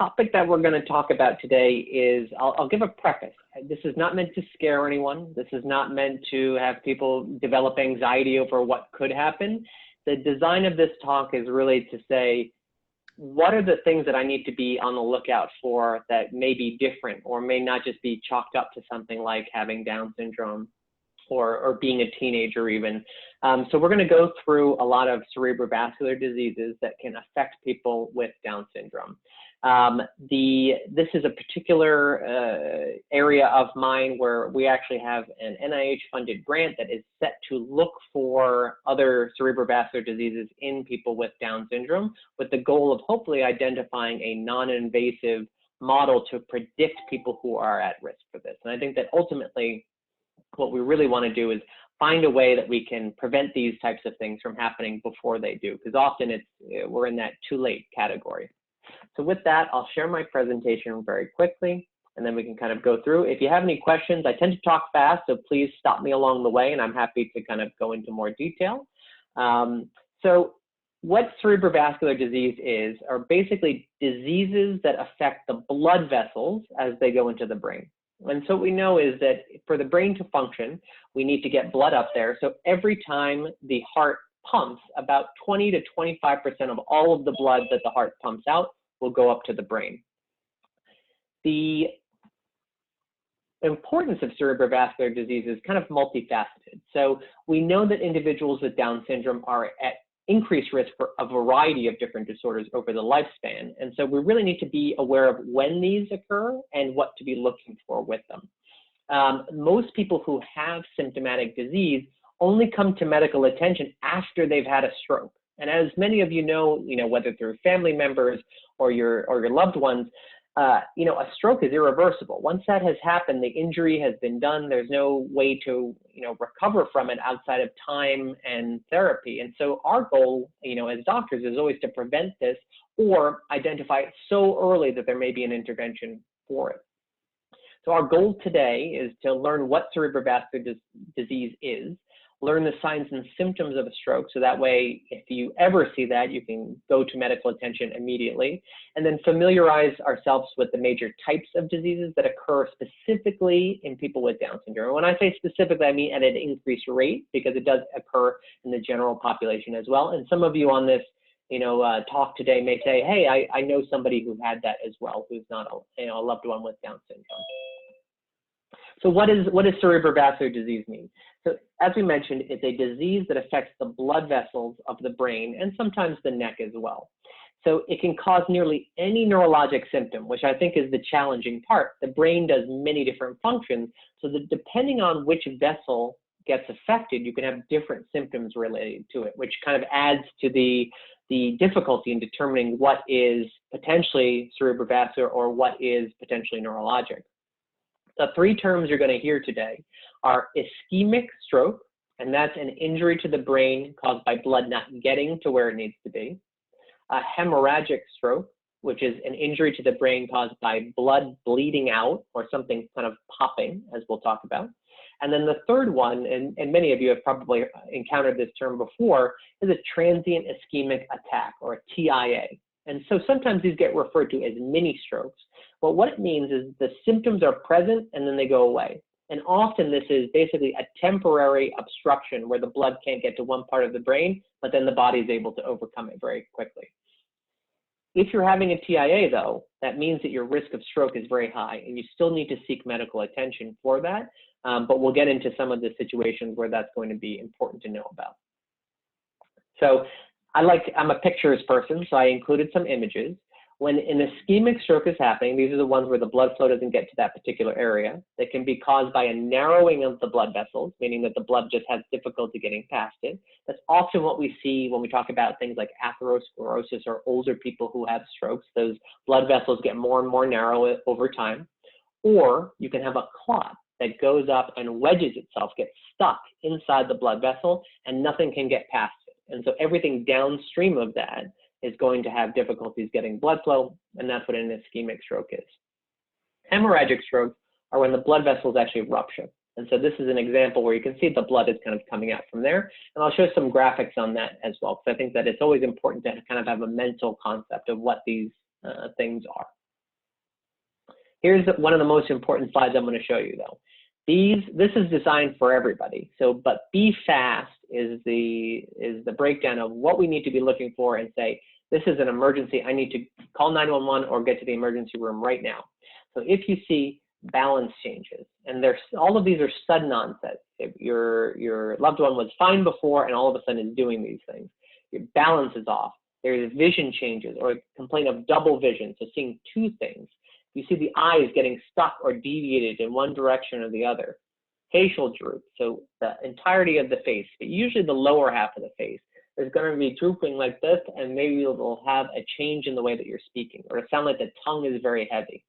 topic that we're going to talk about today is, I'll give a preface. This is not meant to scare anyone. This is not meant to have people develop anxiety over what could happen. The design of this talk is really to say, what are the things that I need to be on the lookout for that may be different or may not just be chalked up to something like having Down syndrome or being a teenager even. So we're going to go through a lot of cerebrovascular diseases that can affect people with Down syndrome. This is a particular area of mine where we actually have an NIH-funded grant that is set to look for other cerebrovascular diseases in people with Down syndrome, with the goal of hopefully identifying a non-invasive model to predict people who are at risk for this. And I think that ultimately, what we really want to do is find a way that we can prevent these types of things from happening before they do, because often we're in that too late category. So with that, I'll share my presentation very quickly, and then we can kind of go through. If you have any questions, I tend to talk fast, so please stop me along the way, and I'm happy to kind of go into more detail. So what cerebrovascular disease is are basically diseases that affect the blood vessels as they go into the brain. And so what we know is that for the brain to function, we need to get blood up there. So every time the heart pumps, about 20 to 25% of all of the blood that the heart pumps out will go up to the brain. The importance of cerebrovascular disease is kind of multifaceted. So we know that individuals with Down syndrome are at increased risk for a variety of different disorders over the lifespan. And so we really need to be aware of when these occur and what to be looking for with them. Most people who have symptomatic disease only come to medical attention after they've had a stroke. And as many of you know, whether through family members or your loved ones, a stroke is irreversible. Once that has happened, the injury has been done. There's no way to, recover from it outside of time and therapy. And so our goal, as doctors is always to prevent this or identify it so early that there may be an intervention for it. So our goal today is to learn what cerebrovascular disease is, learn the signs and symptoms of a stroke, so that way, if you ever see that, you can go to medical attention immediately, and then familiarize ourselves with the major types of diseases that occur specifically in people with Down syndrome. And when I say specifically, I mean at an increased rate, because it does occur in the general population as well. And some of you on this talk today may say, hey, I know somebody who had that as well, who's not a loved one with Down syndrome. So what does cerebrovascular disease mean? So as we mentioned, it's a disease that affects the blood vessels of the brain and sometimes the neck as well. So it can cause nearly any neurologic symptom, which I think is the challenging part. The brain does many different functions, so that depending on which vessel gets affected, you can have different symptoms related to it, which kind of adds to the difficulty in determining what is potentially cerebrovascular or what is potentially neurologic. The three terms you're going to hear today are ischemic stroke, and that's an injury to the brain caused by blood not getting to where it needs to be. A hemorrhagic stroke, which is an injury to the brain caused by blood bleeding out or something kind of popping, as we'll talk about. And then the third one, and many of you have probably encountered this term before, is a transient ischemic attack, or a TIA. And so sometimes these get referred to as mini strokes. But what it means is the symptoms are present and then they go away. And often this is basically a temporary obstruction where the blood can't get to one part of the brain, but then the body is able to overcome it very quickly. If you're having a TIA though, that means that your risk of stroke is very high and you still need to seek medical attention for that. But we'll get into some of the situations where that's going to be important to know about. So I'm a pictures person, so I included some images. When an ischemic stroke is happening, these are the ones where the blood flow doesn't get to that particular area. That can be caused by a narrowing of the blood vessels, meaning that the blood just has difficulty getting past it. That's often what we see when we talk about things like atherosclerosis or older people who have strokes. Those blood vessels get more and more narrow over time. Or you can have a clot that goes up and wedges itself, gets stuck inside the blood vessel, and nothing can get past it. And so everything downstream of that is going to have difficulties getting blood flow, and that's what an ischemic stroke is. Hemorrhagic strokes are when the blood vessels actually rupture. And so this is an example where you can see the blood is kind of coming out from there. And I'll show some graphics on that as well, because I think that it's always important to kind of have a mental concept of what these things are. Here's one of the most important slides I'm going to show you, though. This is designed for everybody. So, but be fast is the breakdown of what we need to be looking for and say, this is an emergency. I need to call 911 or get to the emergency room right now. So if you see balance changes, and all of these are sudden onset. If your loved one was fine before and all of a sudden is doing these things. Your balance is off. There's vision changes or a complaint of double vision, so seeing two things. You see the eyes getting stuck or deviated in one direction or the other. Facial droop, so the entirety of the face, but usually the lower half of the face, is going to be drooping like this, and maybe it will have a change in the way that you're speaking, or it sounds like the tongue is very heavy.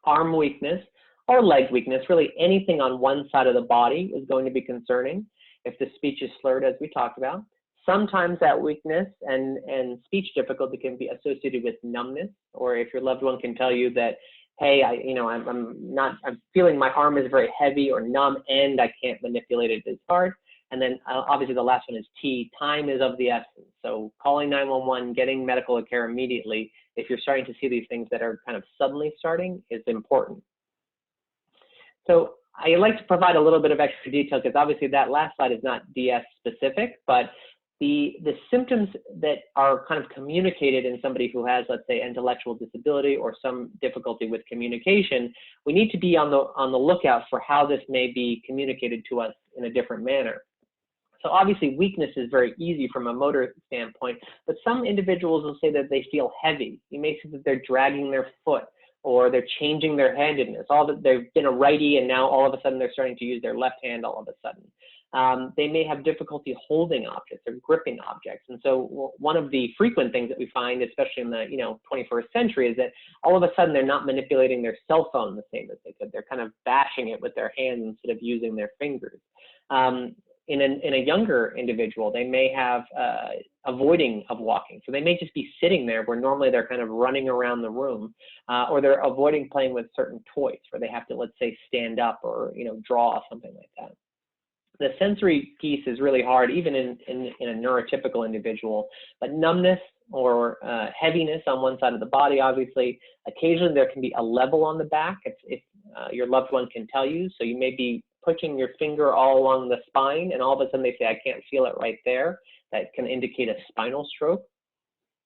Arm weakness or leg weakness, really anything on one side of the body is going to be concerning if the speech is slurred, as we talked about. Sometimes that weakness and speech difficulty can be associated with numbness, or if your loved one can tell you that, hey, I'm feeling my arm is very heavy or numb and I can't manipulate it as hard. And then obviously the last one is T, time is of the essence. So calling 911, getting medical care immediately, if you're starting to see these things that are kind of suddenly starting, is important. So I like to provide a little bit of extra detail because obviously that last slide is not DS specific, but the symptoms that are kind of communicated in somebody who has, let's say, intellectual disability or some difficulty with communication, we need to be on the lookout for how this may be communicated to us in a different manner. So obviously weakness is very easy from a motor standpoint, but some individuals will say that they feel heavy. You may see that they're dragging their foot or they're changing their handedness. They've been a righty and now all of a sudden they're starting to use their left hand all of a sudden. They may have difficulty holding objects or gripping objects. And so one of the frequent things that we find, especially in the 21st century, is that all of a sudden they're not manipulating their cell phone the same as they could. They're kind of bashing it with their hands instead of using their fingers. In a younger individual, they may have avoiding of walking. So they may just be sitting there where normally they're kind of running around the room, or they're avoiding playing with certain toys where they have to, let's say, stand up or draw, something like that. The sensory piece is really hard, even in a neurotypical individual, but numbness or heaviness on one side of the body, obviously. Occasionally there can be a level on the back if your loved one can tell you. So you may be pushing your finger all along the spine and all of a sudden they say, I can't feel it right there. That can indicate a spinal stroke.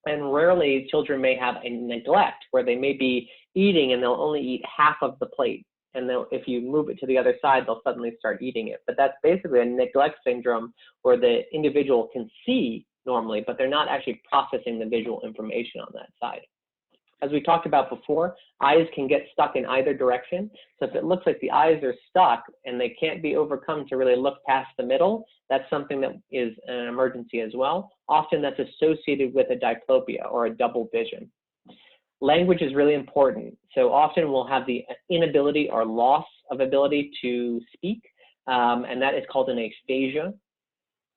And rarely children may have a neglect where they may be eating and they'll only eat half of the plate. And then if you move it to the other side, they'll suddenly start eating it. But that's basically a neglect syndrome where the individual can see normally, but they're not actually processing the visual information on that side. As we talked about before, eyes can get stuck in either direction. So if it looks like the eyes are stuck and they can't be overcome to really look past the middle, that's something that is an emergency as well. Often that's associated with a diplopia or a double vision. Language is really important. So often we'll have the inability or loss of ability to speak, and that is called an aphasia.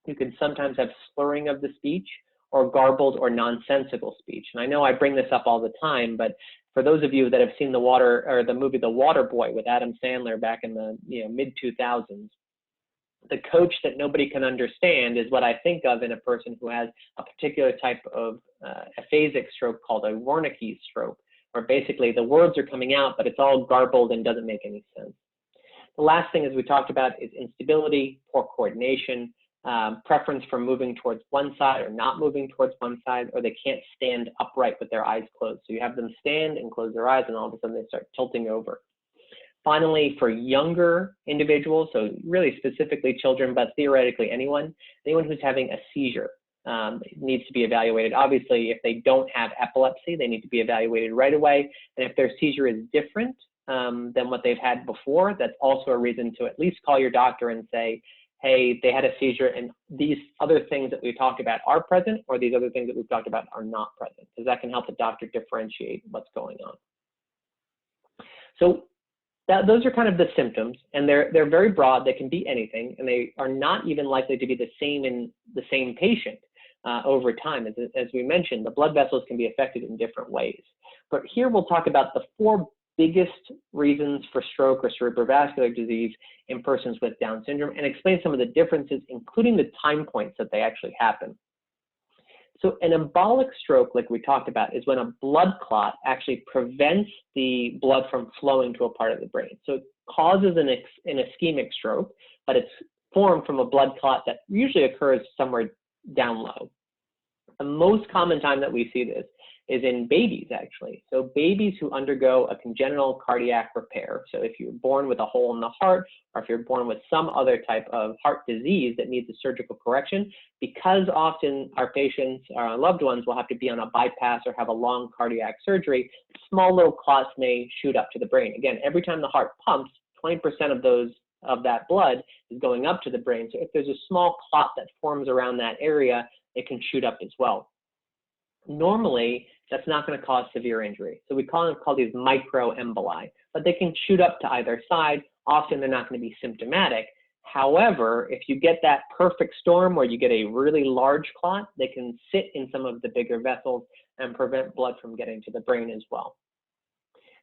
You can sometimes have slurring of the speech or garbled or nonsensical speech. And I know I bring this up all the time, but for those of you that have seen the movie The Water Boy with Adam Sandler back in the mid-2000s, the coach that nobody can understand is what I think of in a person who has a particular type of aphasic stroke called a Wernicke's stroke, where basically the words are coming out, but it's all garbled and doesn't make any sense. The last thing, as we talked about, is instability, poor coordination, preference for moving towards one side or not moving towards one side, or they can't stand upright with their eyes closed. So you have them stand and close their eyes and all of a sudden they start tilting over. Finally, for younger individuals, so really specifically children, but theoretically anyone who's having a seizure needs to be evaluated. Obviously, if they don't have epilepsy, they need to be evaluated right away. And if their seizure is different than what they've had before, that's also a reason to at least call your doctor and say, hey, they had a seizure and these other things that we talked about are present, or these other things that we've talked about are not present, because that can help the doctor differentiate what's going on. So those are kind of the symptoms, and they're very broad. They can be anything, and they are not even likely to be the same in the same patient over time. As we mentioned, the blood vessels can be affected in different ways. But here we'll talk about the 4 biggest reasons for stroke or cerebrovascular disease in persons with Down syndrome and explain some of the differences, including the time points that they actually happen. So an embolic stroke, like we talked about, is when a blood clot actually prevents the blood from flowing to a part of the brain. So it causes an ischemic stroke, but it's formed from a blood clot that usually occurs somewhere down low. The most common time that we see this is in babies, actually. So babies who undergo a congenital cardiac repair. So if you're born with a hole in the heart, or if you're born with some other type of heart disease that needs a surgical correction, because often our patients, our loved ones, will have to be on a bypass or have a long cardiac surgery, small little clots may shoot up to the brain. Again, every time the heart pumps, 20% of that blood is going up to the brain. So if there's a small clot that forms around that area, it can shoot up as well. Normally, that's not going to cause severe injury. So we call these microemboli, but they can shoot up to either side. Often they're not going to be symptomatic. However, if you get that perfect storm where you get a really large clot, they can sit in some of the bigger vessels and prevent blood from getting to the brain as well.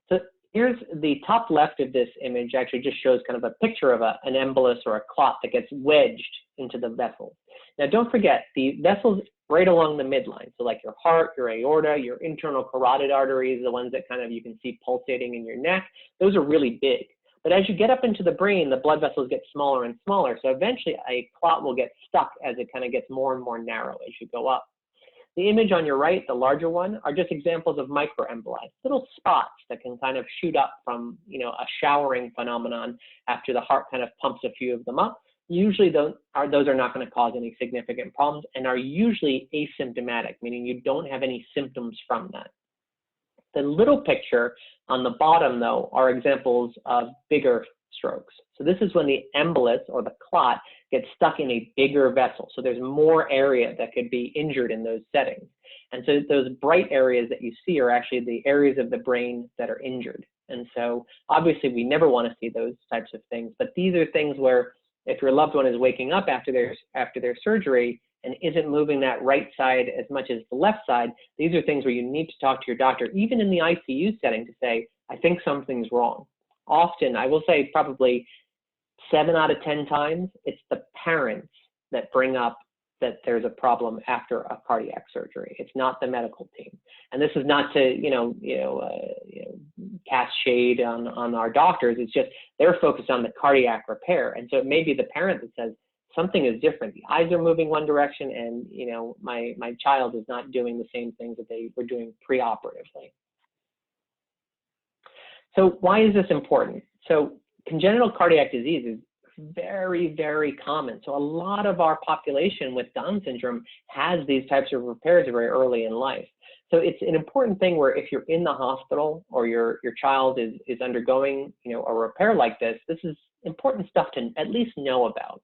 So here's the top left of this image actually just shows kind of a picture of an embolus or a clot that gets wedged into the vessel. Now, don't forget, the vessels right along the midline, so like your heart, your aorta, your internal carotid arteries, the ones that kind of you can see pulsating in your neck, those are really big. But as you get up into the brain, the blood vessels get smaller and smaller. So eventually a clot will get stuck as it kind of gets more and more narrow as you go up. The image on your right, the larger one, are just examples of microemboli, little spots that can kind of shoot up from, a showering phenomenon after the heart kind of pumps a few of them up. Usually those are not going to cause any significant problems and are usually asymptomatic, meaning you don't have any symptoms from that. The little picture on the bottom, though, are examples of bigger strokes. So this is when the embolus or the clot gets stuck in a bigger vessel. So there's more area that could be injured in those settings. And so those bright areas that you see are actually the areas of the brain that are injured. And so obviously we never want to see those types of things, but these are things where if your loved one is waking up after their surgery and isn't moving that right side as much as the left side, these are things where you need to talk to your doctor, even in the ICU setting, to say, I think something's wrong. Often, I will say probably 7 out of 10 times, it's the parents that bring up that there's a problem after a cardiac surgery. It's not the medical team. And this is not to, cast shade on our doctors. It's just they're focused on the cardiac repair. And so it may be the parent that says, something is different. The eyes are moving one direction and, my child is not doing the same things that they were doing preoperatively. So why is this important? So congenital cardiac disease is very, very common. So a lot of our population with Down syndrome has these types of repairs very early in life. So it's an important thing where if you're in the hospital or your child is undergoing, a repair like this, this is important stuff to at least know about.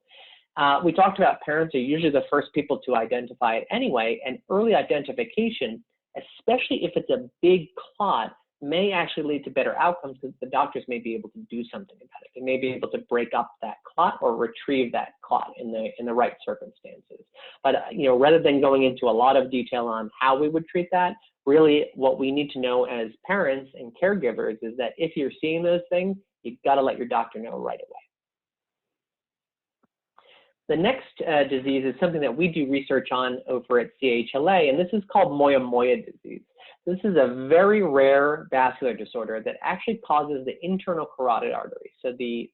We talked about parents are usually the first people to identify it anyway, and early identification, especially if it's a big clot, may actually lead to better outcomes because the doctors may be able to do something about it. They may be able to break up that clot or retrieve that clot in the right circumstances. But rather than going into a lot of detail on how we would treat that, really what we need to know as parents and caregivers is that if you're seeing those things, you've got to let your doctor know right away. The next disease is something that we do research on over at CHLA, and this is called Moyamoya disease. This is a very rare vascular disorder that actually causes the internal carotid arteries, so the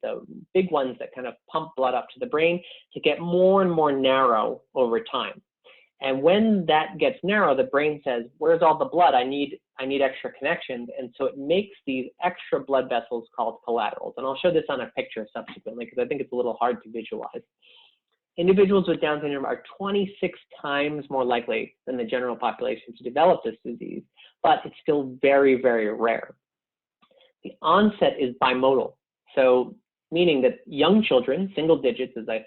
big ones that kind of pump blood up to the brain, to get more and more narrow over time. And when that gets narrow, the brain says, where's all the blood? I need extra connections. And so it makes these extra blood vessels called collaterals. And I'll show this on a picture subsequently because I think it's a little hard to visualize. Individuals with Down syndrome are 26 times more likely than the general population to develop this disease, but it's still very, very rare. The onset is bimodal, so meaning that young children, single digits, as I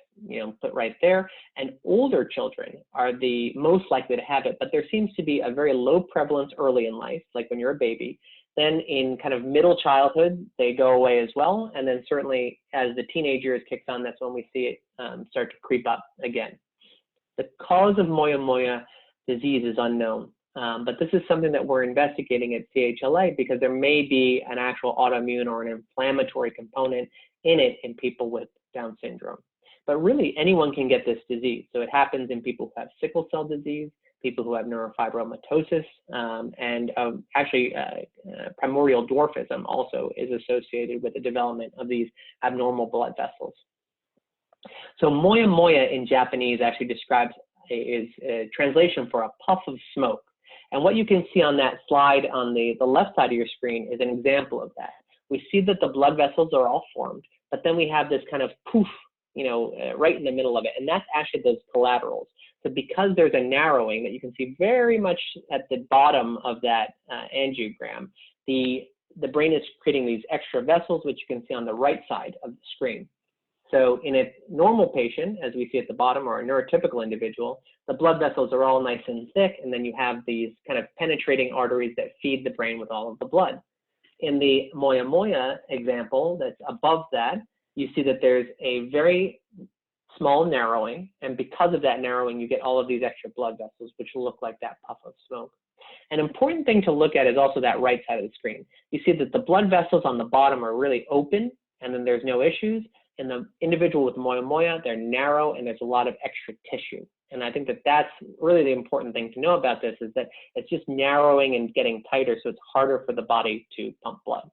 put right there, and older children are the most likely to have it, but there seems to be a very low prevalence early in life, like when you're a baby. Then in kind of middle childhood, they go away as well. And then certainly as the teenage years kicks on, that's when we see it start to creep up again. The cause of Moyamoya disease is unknown, but this is something that we're investigating at CHLA because there may be an actual autoimmune or an inflammatory component in it in people with Down syndrome. But really anyone can get this disease. So it happens in people who have sickle cell disease. people who have neurofibromatosis, and actually primordial dwarfism also is associated with the development of these abnormal blood vessels. So Moyamoya in Japanese actually describes is a translation for a puff of smoke. And what you can see on that slide on the left side of your screen is an example of that. We see that the blood vessels are all formed, but then we have this kind of poof, right in the middle of it, and that's actually those collaterals. So because there's a narrowing that you can see very much at the bottom of that angiogram, the brain is creating these extra vessels, which you can see on the right side of the screen. So in a normal patient, as we see at the bottom, or a neurotypical individual, the blood vessels are all nice and thick, and then you have these kind of penetrating arteries that feed the brain with all of the blood. In the Moyamoya example that's above that, you see that there's a very small narrowing, and because of that narrowing, you get all of these extra blood vessels, which look like that puff of smoke. An important thing to look at is also that right side of the screen. You see that the blood vessels on the bottom are really open, and then there's no issues. In the individual with Moyamoya, they're narrow, and there's a lot of extra tissue. And I think that that's really the important thing to know about this, is that it's just narrowing and getting tighter, so it's harder for the body to pump blood.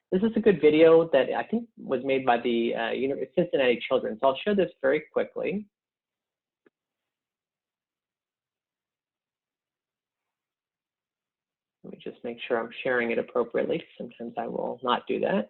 This is a good video that I think was made by the Cincinnati Children. So I'll show this very quickly. Let me just make sure I'm sharing it appropriately. Sometimes I will not do that.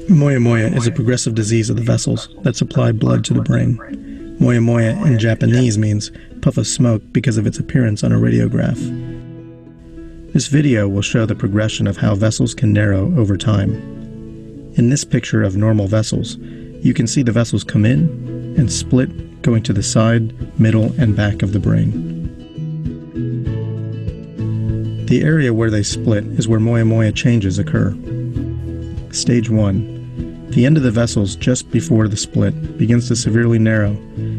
Moyamoya is a progressive disease of the vessels that supply blood to the brain. Moyamoya in Japanese means puff of smoke because of its appearance on a radiograph. This video will show the progression of how vessels can narrow over time. In this picture of normal vessels, you can see the vessels come in and split, going to the side, middle, and back of the brain. The area where they split is where Moyamoya changes occur. Stage 1. The end of the vessels just before the split begins to severely narrow.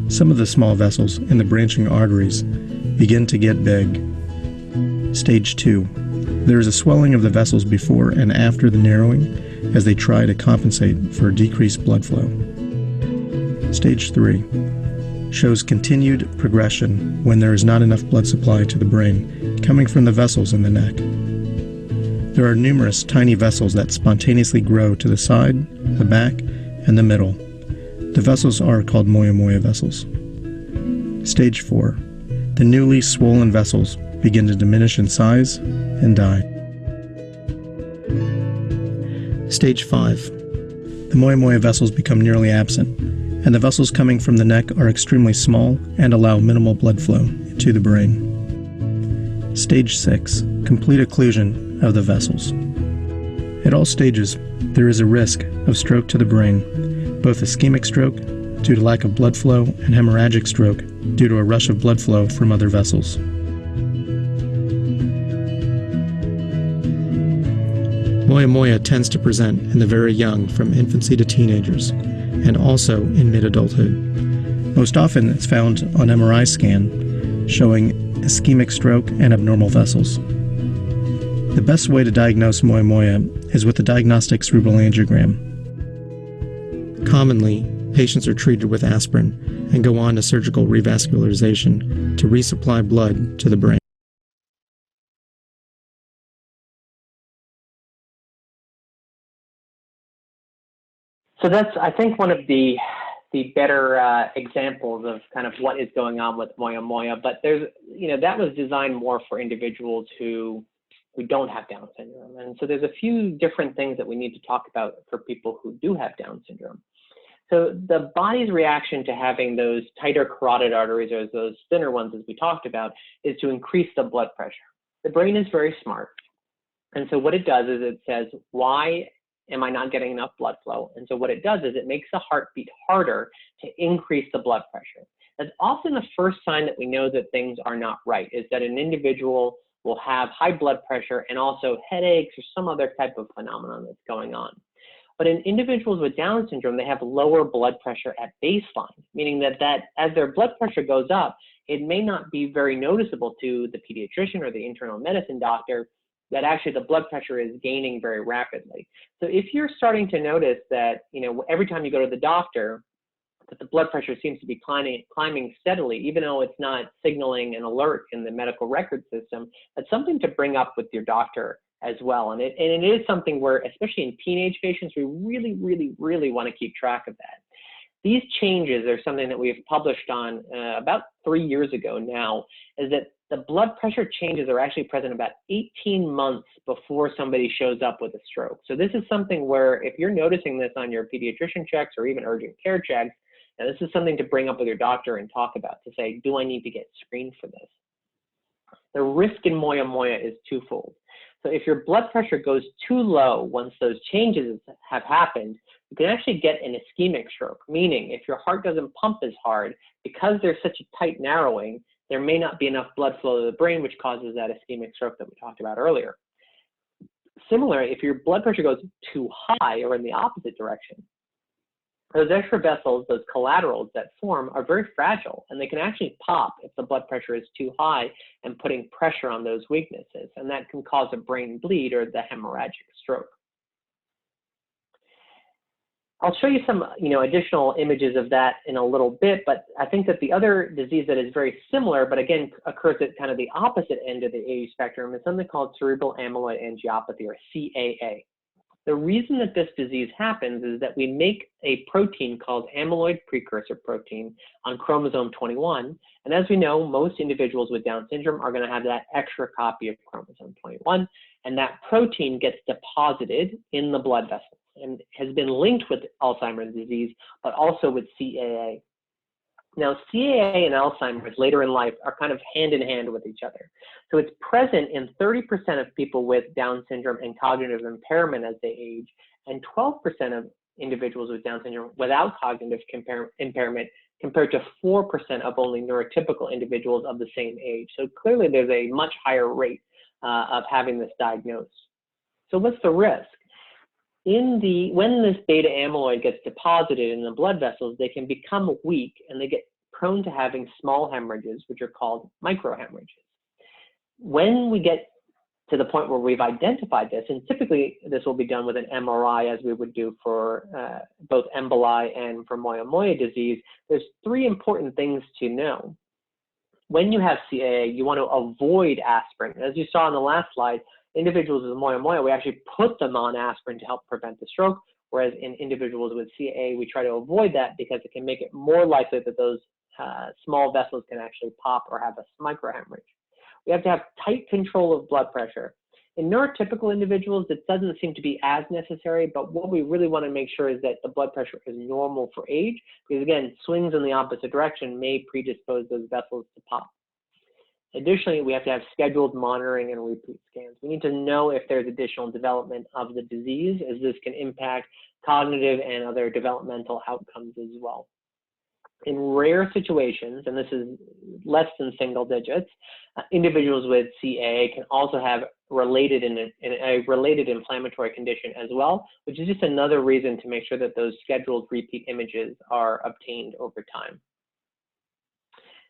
Some of the small vessels in the branching arteries begin to get big. Stage 2. There is a swelling of the vessels before and after the narrowing as they try to compensate for decreased blood flow. Stage 3. Shows continued progression when there is not enough blood supply to the brain coming from the vessels in the neck. There are numerous tiny vessels that spontaneously grow to the side, the back, and the middle. The vessels are called Moyamoya vessels. Stage 4. The newly swollen vessels begin to diminish in size and die. Stage 5. The Moyamoya vessels become nearly absent, and the vessels coming from the neck are extremely small and allow minimal blood flow to the brain. Stage 6. Complete occlusion of the vessels. At all stages, there is a risk of stroke to the brain, both ischemic stroke due to lack of blood flow and hemorrhagic stroke due to a rush of blood flow from other vessels. Moyamoya tends to present in the very young, from infancy to teenagers, and also in mid-adulthood. Most often it's found on MRI scan, showing ischemic stroke and abnormal vessels. The best way to diagnose Moyamoya is with the diagnostic cerebral angiogram. Commonly, patients are treated with aspirin and go on to surgical revascularization to resupply blood to the brain. So that's, I think, one of the better examples of kind of what is going on with Moyamoya. But there's, that was designed more for individuals who don't have Down syndrome. And so there's a few different things that we need to talk about for people who do have Down syndrome. So the body's reaction to having those tighter carotid arteries, or those thinner ones as we talked about, is to increase the blood pressure. The brain is very smart. And so what it does is it says, why am I not getting enough blood flow? And so what it does is it makes the heart beat harder to increase the blood pressure. That's often the first sign that we know that things are not right, is that an individual will have high blood pressure and also headaches or some other type of phenomenon that's going on. But in individuals with Down syndrome, they have lower blood pressure at baseline, meaning that as their blood pressure goes up, it may not be very noticeable to the pediatrician or the internal medicine doctor that actually the blood pressure is gaining very rapidly. So if you're starting to notice that, every time you go to the doctor, that the blood pressure seems to be climbing steadily, even though it's not signaling an alert in the medical record system, that's something to bring up with your doctor as well. And it is something where, especially in teenage patients, we really, really, really want to keep track of that. These changes are something that we've published on about 3 years ago now, is that the blood pressure changes are actually present about 18 months before somebody shows up with a stroke. So this is something where if you're noticing this on your pediatrician checks or even urgent care checks, now this is something to bring up with your doctor and talk about to say, do I need to get screened for this? The risk in Moyamoya is twofold. So if your blood pressure goes too low once those changes have happened, you can actually get an ischemic stroke, meaning if your heart doesn't pump as hard, because there's such a tight narrowing, there may not be enough blood flow to the brain, which causes that ischemic stroke that we talked about earlier. Similarly, if your blood pressure goes too high or in the opposite direction, those extra vessels, those collaterals that form, are very fragile, and they can actually pop if the blood pressure is too high and putting pressure on those weaknesses, and that can cause a brain bleed or the hemorrhagic stroke. I'll show you some additional images of that in a little bit, but I think that the other disease that is very similar, but again occurs at kind of the opposite end of the age spectrum, is something called Cerebral Amyloid Angiopathy, or CAA. The reason that this disease happens is that we make a protein called amyloid precursor protein on chromosome 21. And as we know, most individuals with Down syndrome are going to have that extra copy of chromosome 21. And that protein gets deposited in the blood vessels and has been linked with Alzheimer's disease, but also with CAA. Now, CAA and Alzheimer's later in life are kind of hand in hand with each other. So it's present in 30% of people with Down syndrome and cognitive impairment as they age, and 12% of individuals with Down syndrome without cognitive impairment, compared to 4% of only neurotypical individuals of the same age. So clearly there's a much higher rate of having this diagnosed. So what's the risk? When this beta amyloid gets deposited in the blood vessels, they can become weak and they get prone to having small hemorrhages, which are called microhemorrhages. When we get to the point where we've identified this, and typically this will be done with an MRI as we would do for both emboli and for Moyamoya disease, there's 3 important things to know. When you have CAA, you want to avoid aspirin. As you saw in the last slide, individuals with Moyamoya, we actually put them on aspirin to help prevent the stroke, whereas in individuals with CAA, we try to avoid that because it can make it more likely that those small vessels can actually pop or have a microhemorrhage. We have to have tight control of blood pressure. In neurotypical individuals, it doesn't seem to be as necessary, but what we really want to make sure is that the blood pressure is normal for age, because again, swings in the opposite direction may predispose those vessels to pop. Additionally, we have to have scheduled monitoring and repeat scans. We need to know if there's additional development of the disease, as this can impact cognitive and other developmental outcomes as well. In rare situations, and this is less than single digits, individuals with CAA can also have a related inflammatory condition as well, which is just another reason to make sure that those scheduled repeat images are obtained over time.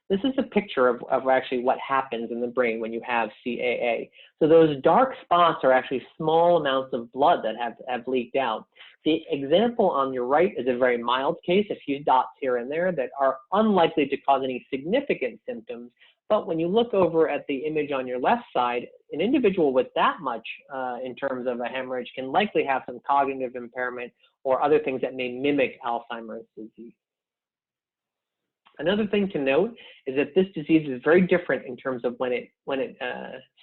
This is a picture of actually what happens in the brain when you have CAA. So those dark spots are actually small amounts of blood that have leaked out. The example on your right is a very mild case, a few dots here and there that are unlikely to cause any significant symptoms. But when you look over at the image on your left side, an individual with that much in terms of a hemorrhage can likely have some cognitive impairment or other things that may mimic Alzheimer's disease. Another thing to note is that this disease is very different in terms of when it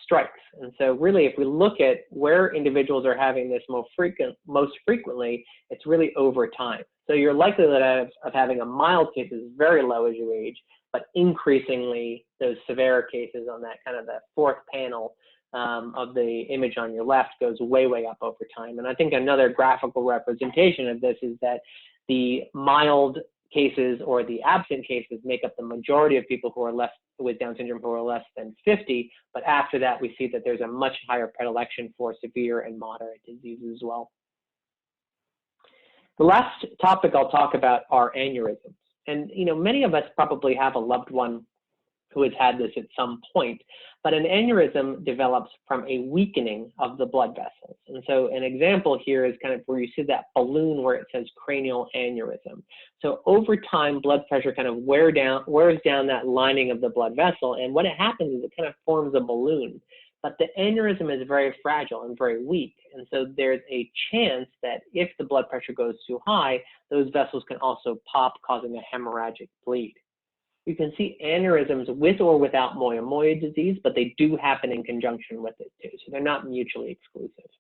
strikes. And so really, if we look at where individuals are having this most frequently, it's really over time. So your likelihood of having a mild case is very low as you age, but increasingly those severe cases on that kind of the 4th panel of the image on your left goes way, way up over time. And I think another graphical representation of this is that the mild cases or the absent cases make up the majority of people who are with Down syndrome who are less than 50, but after that we see that there's a much higher predilection for severe and moderate disease as well. The last topic I'll talk about are aneurysms. And, many of us probably have a loved one who has had this at some point, but an aneurysm develops from a weakening of the blood vessels. And so an example here is kind of where you see that balloon where it says cranial aneurysm. So over time, blood pressure kind of wears down that lining of the blood vessel, and what happens is it kind of forms a balloon. But the aneurysm is very fragile and very weak, and so there's a chance that if the blood pressure goes too high, those vessels can also pop, causing a hemorrhagic bleed. You can see aneurysms with or without Moyamoya disease, but they do happen in conjunction with it too, so they're not mutually exclusive.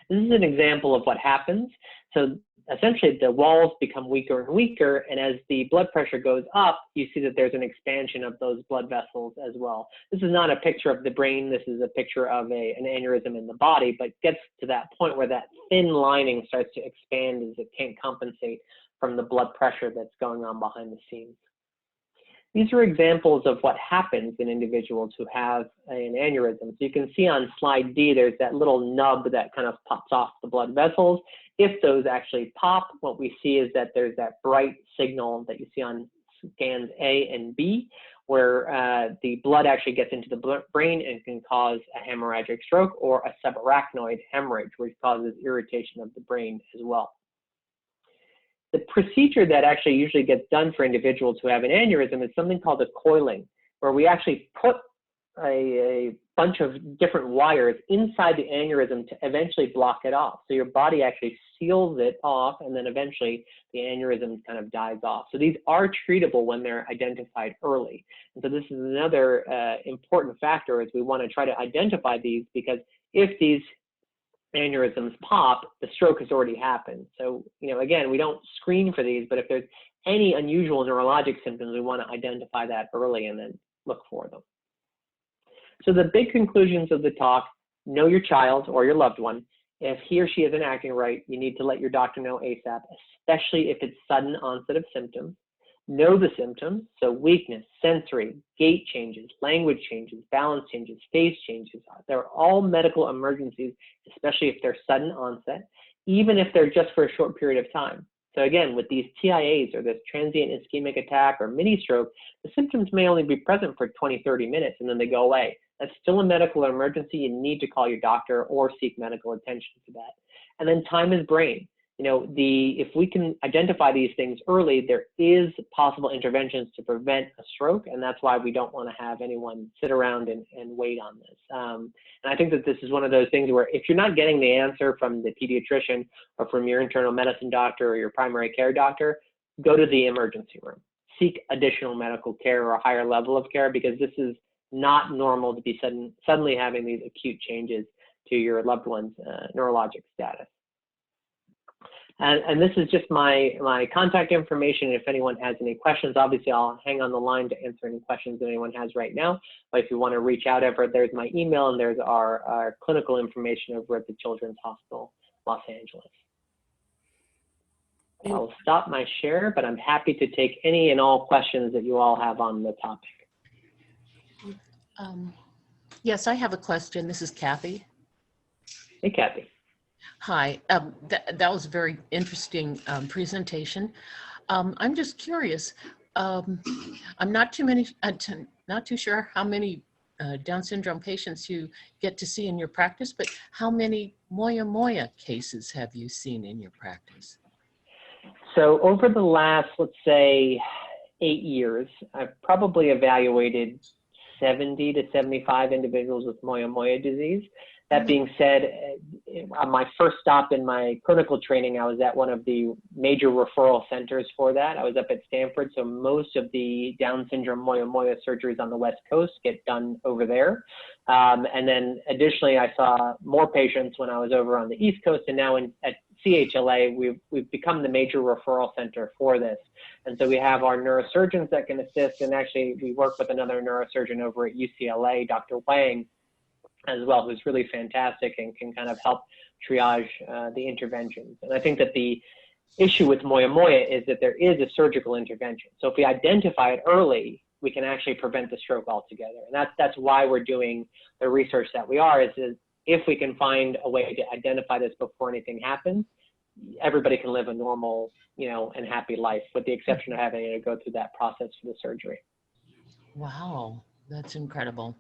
This is an example of what happens. So essentially the walls become weaker and weaker, and as the blood pressure goes up, you see that there's an expansion of those blood vessels as well. This is not a picture of the brain, this is a picture of an aneurysm in the body, but gets to that point where that thin lining starts to expand as it can't compensate from the blood pressure that's going on behind the scenes. These are examples of what happens in individuals who have an aneurysm. So you can see on slide D, there's that little nub that kind of pops off the blood vessels. If those actually pop, what we see is that there's that bright signal that you see on scans A and B, where the blood actually gets into the brain and can cause a hemorrhagic stroke or a subarachnoid hemorrhage, which causes irritation of the brain as well. The procedure that actually usually gets done for individuals who have an aneurysm is something called a coiling, where we actually put a bunch of different wires inside the aneurysm to eventually block it off. So your body actually seals it off, and then eventually the aneurysm kind of dies off. So these are treatable when they're identified early. And so this is another important factor, is we want to try to identify these, because if these aneurysms pop, the stroke has already happened. So, again, we don't screen for these, but if there's any unusual neurologic symptoms, we want to identify that early and then look for them. So the big conclusions of the talk: know your child or your loved one. If he or she isn't acting right, you need to let your doctor know ASAP, especially if it's sudden onset of symptoms. Know the symptoms, so weakness, sensory, gait changes, language changes, balance changes, face changes. They're all medical emergencies, especially if they're sudden onset, even if they're just for a short period of time. So again, with these TIAs, or this transient ischemic attack or mini stroke, the symptoms may only be present for 20, 30 minutes and then they go away. That's still a medical emergency. You need to call your doctor or seek medical attention for that. And then time is brain. If we can identify these things early, there is possible interventions to prevent a stroke, and that's why we don't want to have anyone sit around and wait on this. And I think that this is one of those things where if you're not getting the answer from the pediatrician or from your internal medicine doctor or your primary care doctor, go to the emergency room. Seek additional medical care or a higher level of care, because this is not normal to be suddenly having these acute changes to your loved one's neurologic status. And this is just my contact information. If anyone has any questions, obviously I'll hang on the line to answer any questions that anyone has right now. But if you want to reach out ever, there's my email, and there's our clinical information over at the Children's Hospital, Los Angeles. I'll stop my share, but I'm happy to take any and all questions that you all have on the topic. Yes, I have a question. This is Kathy. Hey, Kathy. Hi, that was a very interesting presentation. I'm just curious. I'm not too sure how many Down syndrome patients you get to see in your practice, but how many Moyamoya cases have you seen in your practice? So over the last, let's say, 8 years, I've probably evaluated 70 to 75 individuals with Moyamoya disease. That being said, on my first stop in my clinical training, I was at one of the major referral centers for that. I was up at Stanford, so most of the Down syndrome Moyamoya surgeries on the West Coast get done over there. And then additionally, I saw more patients when I was over on the East Coast, and now at CHLA, we've become the major referral center for this. And so we have our neurosurgeons that can assist, and actually we work with another neurosurgeon over at UCLA, Dr. Wang, as well, who's really fantastic and can kind of help triage the interventions. And I think that the issue with Moyamoya is that there is a surgical intervention. So if we identify it early, we can actually prevent the stroke altogether. And that's why we're doing the research that we are, is if we can find a way to identify this before anything happens, everybody can live a normal, and happy life, with the exception of having to go through that process for the surgery. Wow, that's incredible.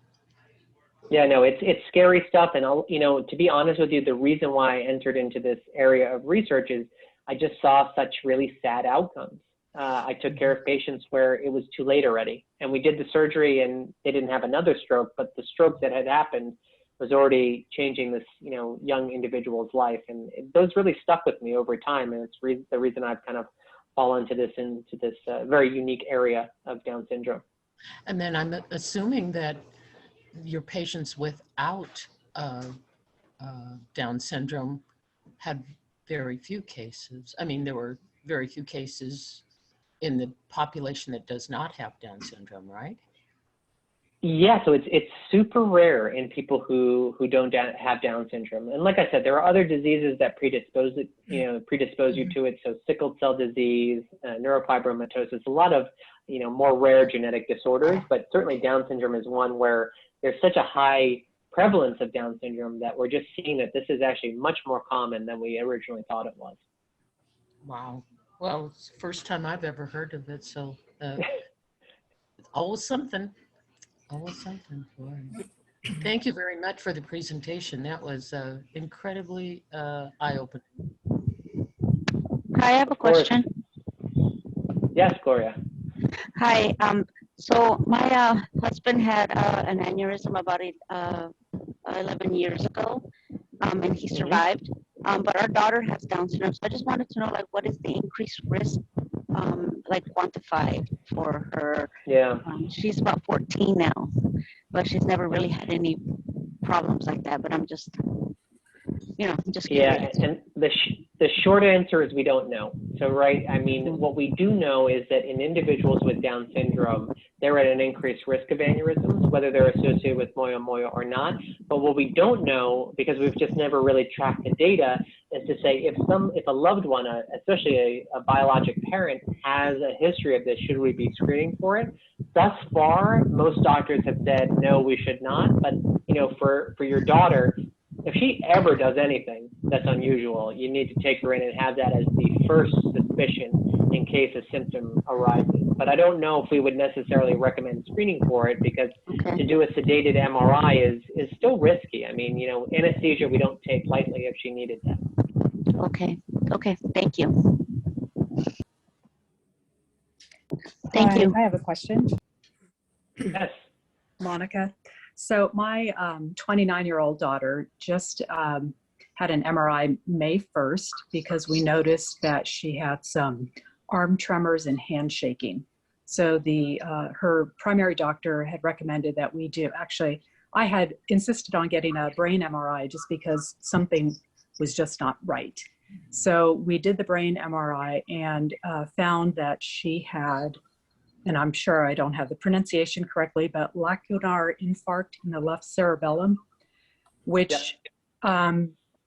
Yeah, no, it's scary stuff. And to be honest with you, the reason why I entered into this area of research is I just saw such really sad outcomes. I took care of patients where it was too late already, and we did the surgery and they didn't have another stroke, but the stroke that had happened was already changing this, young individual's life. And those really stuck with me over time. And it's the reason I've kind of fallen into this very unique area of Down syndrome. And then I'm assuming that your patients without Down syndrome had very few cases. I mean, there were very few cases in the population that does not have Down syndrome, right? Yeah, so it's super rare in people who don't have Down syndrome. And like I said, there are other diseases that predispose you to it. So sickle cell disease, neurofibromatosis, a lot of more rare genetic disorders. But certainly Down syndrome is one where there's such a high prevalence of Down syndrome that we're just seeing that this is actually much more common than we originally thought it was. Wow. Well, it's the first time I've ever heard of it. So always something. Always something. Boy. Thank you very much for the presentation. That was incredibly eye-opening. Hi, I have a question. Yes, Gloria. Hi. So my husband had an aneurysm about 11 years ago, and he survived. But our daughter has Down syndrome, so I just wanted to know, like, what is the increased risk, like, quantified for her? Yeah. She's about 14 now, but she's never really had any problems like that. But I'm just, just curious. Yeah, and the short answer is we don't know. So, right, I mean, what we do know is that in individuals with Down syndrome, they're at an increased risk of aneurysms, whether they're associated with Moyamoya or not. But what we don't know, because we've just never really tracked the data, is to say if a loved one, especially a biologic parent, has a history of this, should we be screening for it? Thus far, most doctors have said, no, we should not. But, for your daughter, if she ever does anything that's unusual, you need to take her in and have that as the first suspicion in case a symptom arises. But I don't know if we would necessarily recommend screening for it, because to do a sedated MRI is still risky. I mean, anesthesia we don't take lightly if she needed that. Okay. Thank you. Thank you. I have a question. Yes. Monica. So my 29-year-old daughter just had an MRI May 1st because we noticed that she had some arm tremors and hand shaking. So her primary doctor had recommended that we do. Actually, I had insisted on getting a brain MRI just because something was just not right. So we did the brain MRI and found that she had, and I'm sure I don't have the pronunciation correctly, but lacunar infarct in the left cerebellum, which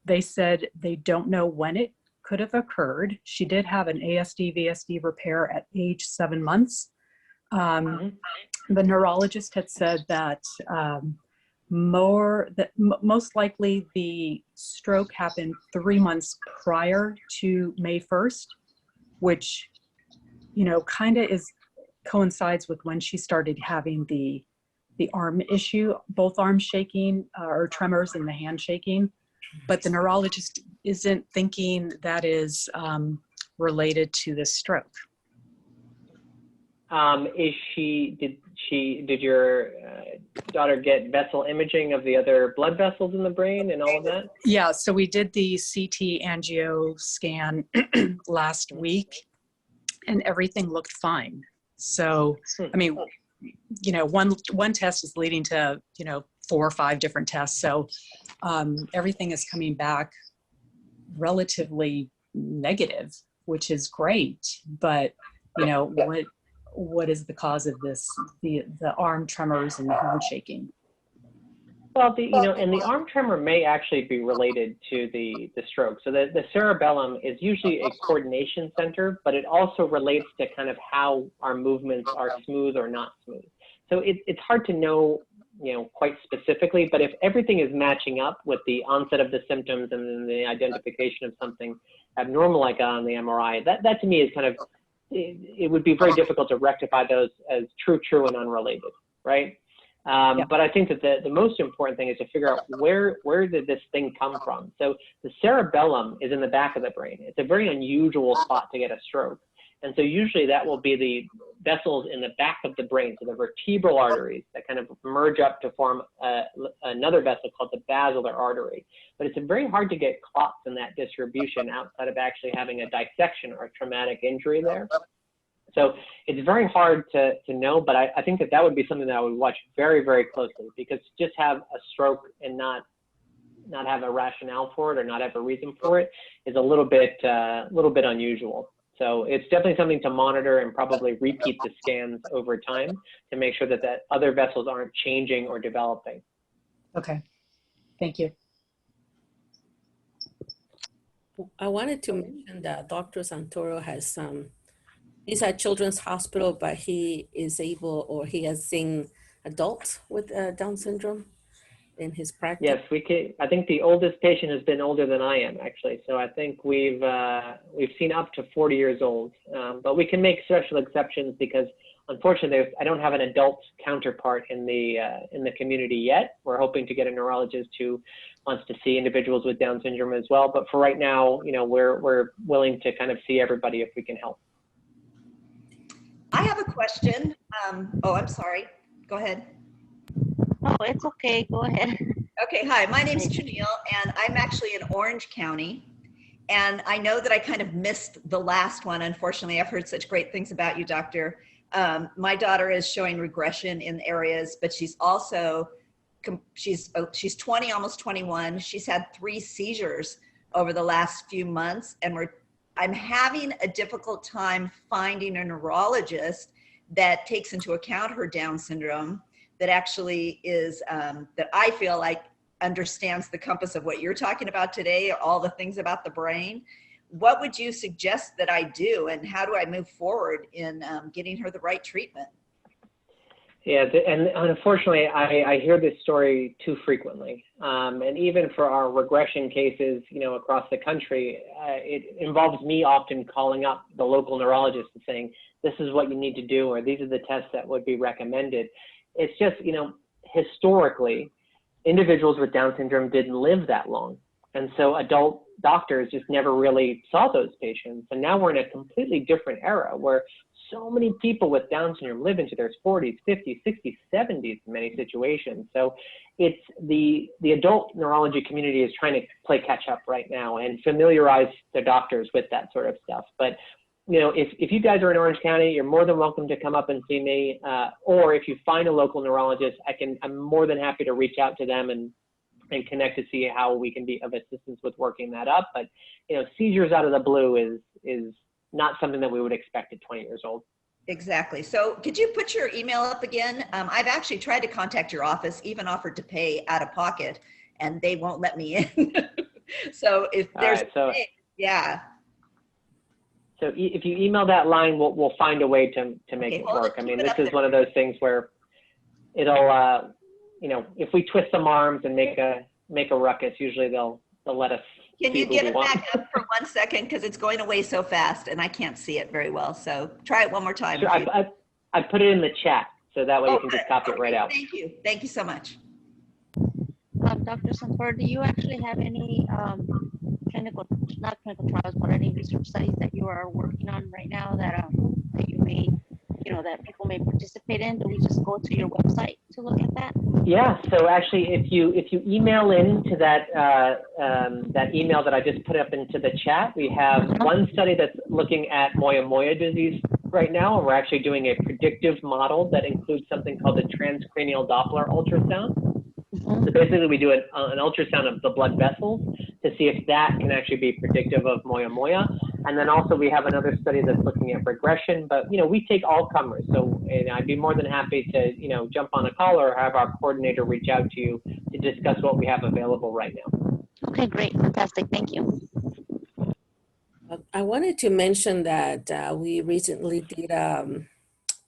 they said they don't know when it could have occurred. She did have an ASD/VSD repair at age 7 months. The neurologist had said that most likely the stroke happened 3 months prior to May 1st, which, kind of coincides with when she started having the arm issue, both arms shaking or tremors and the hand shaking. But the neurologist isn't thinking that is related to the stroke. Did your daughter get vessel imaging of the other blood vessels in the brain and all of that? Yeah, so we did the CT angio scan last week and everything looked fine. So, I mean, one test is leading to, 4 or 5 different tests. So everything is coming back relatively negative, which is great. But, what is the cause of this, the arm tremors and the hand shaking? Well, and the arm tremor may actually be related to the stroke. So the cerebellum is usually a coordination center, but it also relates to kind of how our movements are smooth or not smooth. So it's hard to know, quite specifically, but if everything is matching up with the onset of the symptoms and then the identification of something, abnormal like on the MRI, that to me is kind of, it would be very difficult to rectify those as true and unrelated, right? But I think that the most important thing is to figure out where did this thing come from. So the cerebellum is in the back of the brain. It's a very unusual spot to get a stroke. And so usually that will be the vessels in the back of the brain, so the vertebral arteries that kind of merge up to form another vessel called the basilar artery. But it's very hard to get clots in that distribution outside of actually having a dissection or a traumatic injury there. So it's very hard to know, but I think that would be something that I would watch very, very closely, because to just have a stroke and not have a rationale for it or not have a reason for it is a little bit unusual. So it's definitely something to monitor and probably repeat the scans over time to make sure that other vessels aren't changing or developing. Okay, thank you. I wanted to mention that Dr. Santoro has he's at Children's Hospital, but he is able, or he has seen adults with Down syndrome in his practice. Yes, I think the oldest patient has been older than I am, actually. So I think we've seen up to 40 years old, but we can make special exceptions because unfortunately I don't have an adult counterpart in the community yet. We're hoping to get a neurologist who wants to see individuals with Down syndrome as well. But for right now, we're willing to kind of see everybody if we can help. I have a question. Oh, I'm sorry. Go ahead. No, it's okay. Go ahead. Okay, hi. My name's Janelle, and I'm actually in Orange County. And I know that I kind of missed the last one. Unfortunately, I've heard such great things about you, Doctor. My daughter is showing regression in areas, but she's also, she's 20, almost 21. She's had 3 seizures over the last few months, and I'm having a difficult time finding a neurologist that takes into account her Down syndrome, that actually is, that I feel like understands the compass of what you're talking about today, all the things about the brain. What would you suggest that I do, and how do I move forward in getting her the right treatment? Yeah, and unfortunately, I hear this story too frequently. And even for our regression cases, across the country, it involves me often calling up the local neurologist and saying, this is what you need to do, or these are the tests that would be recommended. It's just, historically, individuals with Down syndrome didn't live that long. And so adult doctors just never really saw those patients. And now we're in a completely different era where so many people with Down syndrome live into their 40s, 50s, 60s, 70s in many situations. So it's the adult neurology community is trying to play catch up right now and familiarize their doctors with that sort of stuff. But if you guys are in Orange County, you're more than welcome to come up and see me. Or if you find a local neurologist, I'm more than happy to reach out to them and connect to see how we can be of assistance with working that up. But seizures out of the blue is not something that we would expect at 20 years old. Exactly. So could you put your email up again? I've actually tried to contact your office, even offered to pay out of pocket, and they won't let me in. So if there's, yeah. So if you email that line, we'll find a way to make it work. I mean, this is one of those things where it'll, if we twist some arms and make a ruckus, usually they'll let us. Can you get it back up for 1 second? Because it's going away so fast and I can't see it very well. So try it one more time. Sure, I put it in the chat, so that way you can just copy it right out. Thank you. Thank you so much. Dr. Santoro, do you actually have any not clinical trials, but any research studies that you are working on right now that you may, that people may participate in? Do we just go to your website to look at that? Yeah. So actually, if you email into that that email that I just put up into the chat, we have one study that's looking at Moyamoya disease right now, and we're actually doing a predictive model that includes something called the transcranial Doppler ultrasound. So basically, we do an ultrasound of the blood vessels to see if that can actually be predictive of Moyamoya. And then also we have another study that's looking at regression, but we take all comers. So I'd be more than happy to jump on a call or have our coordinator reach out to you to discuss what we have available right now. Okay, great, fantastic, thank you. I wanted to mention that we recently did a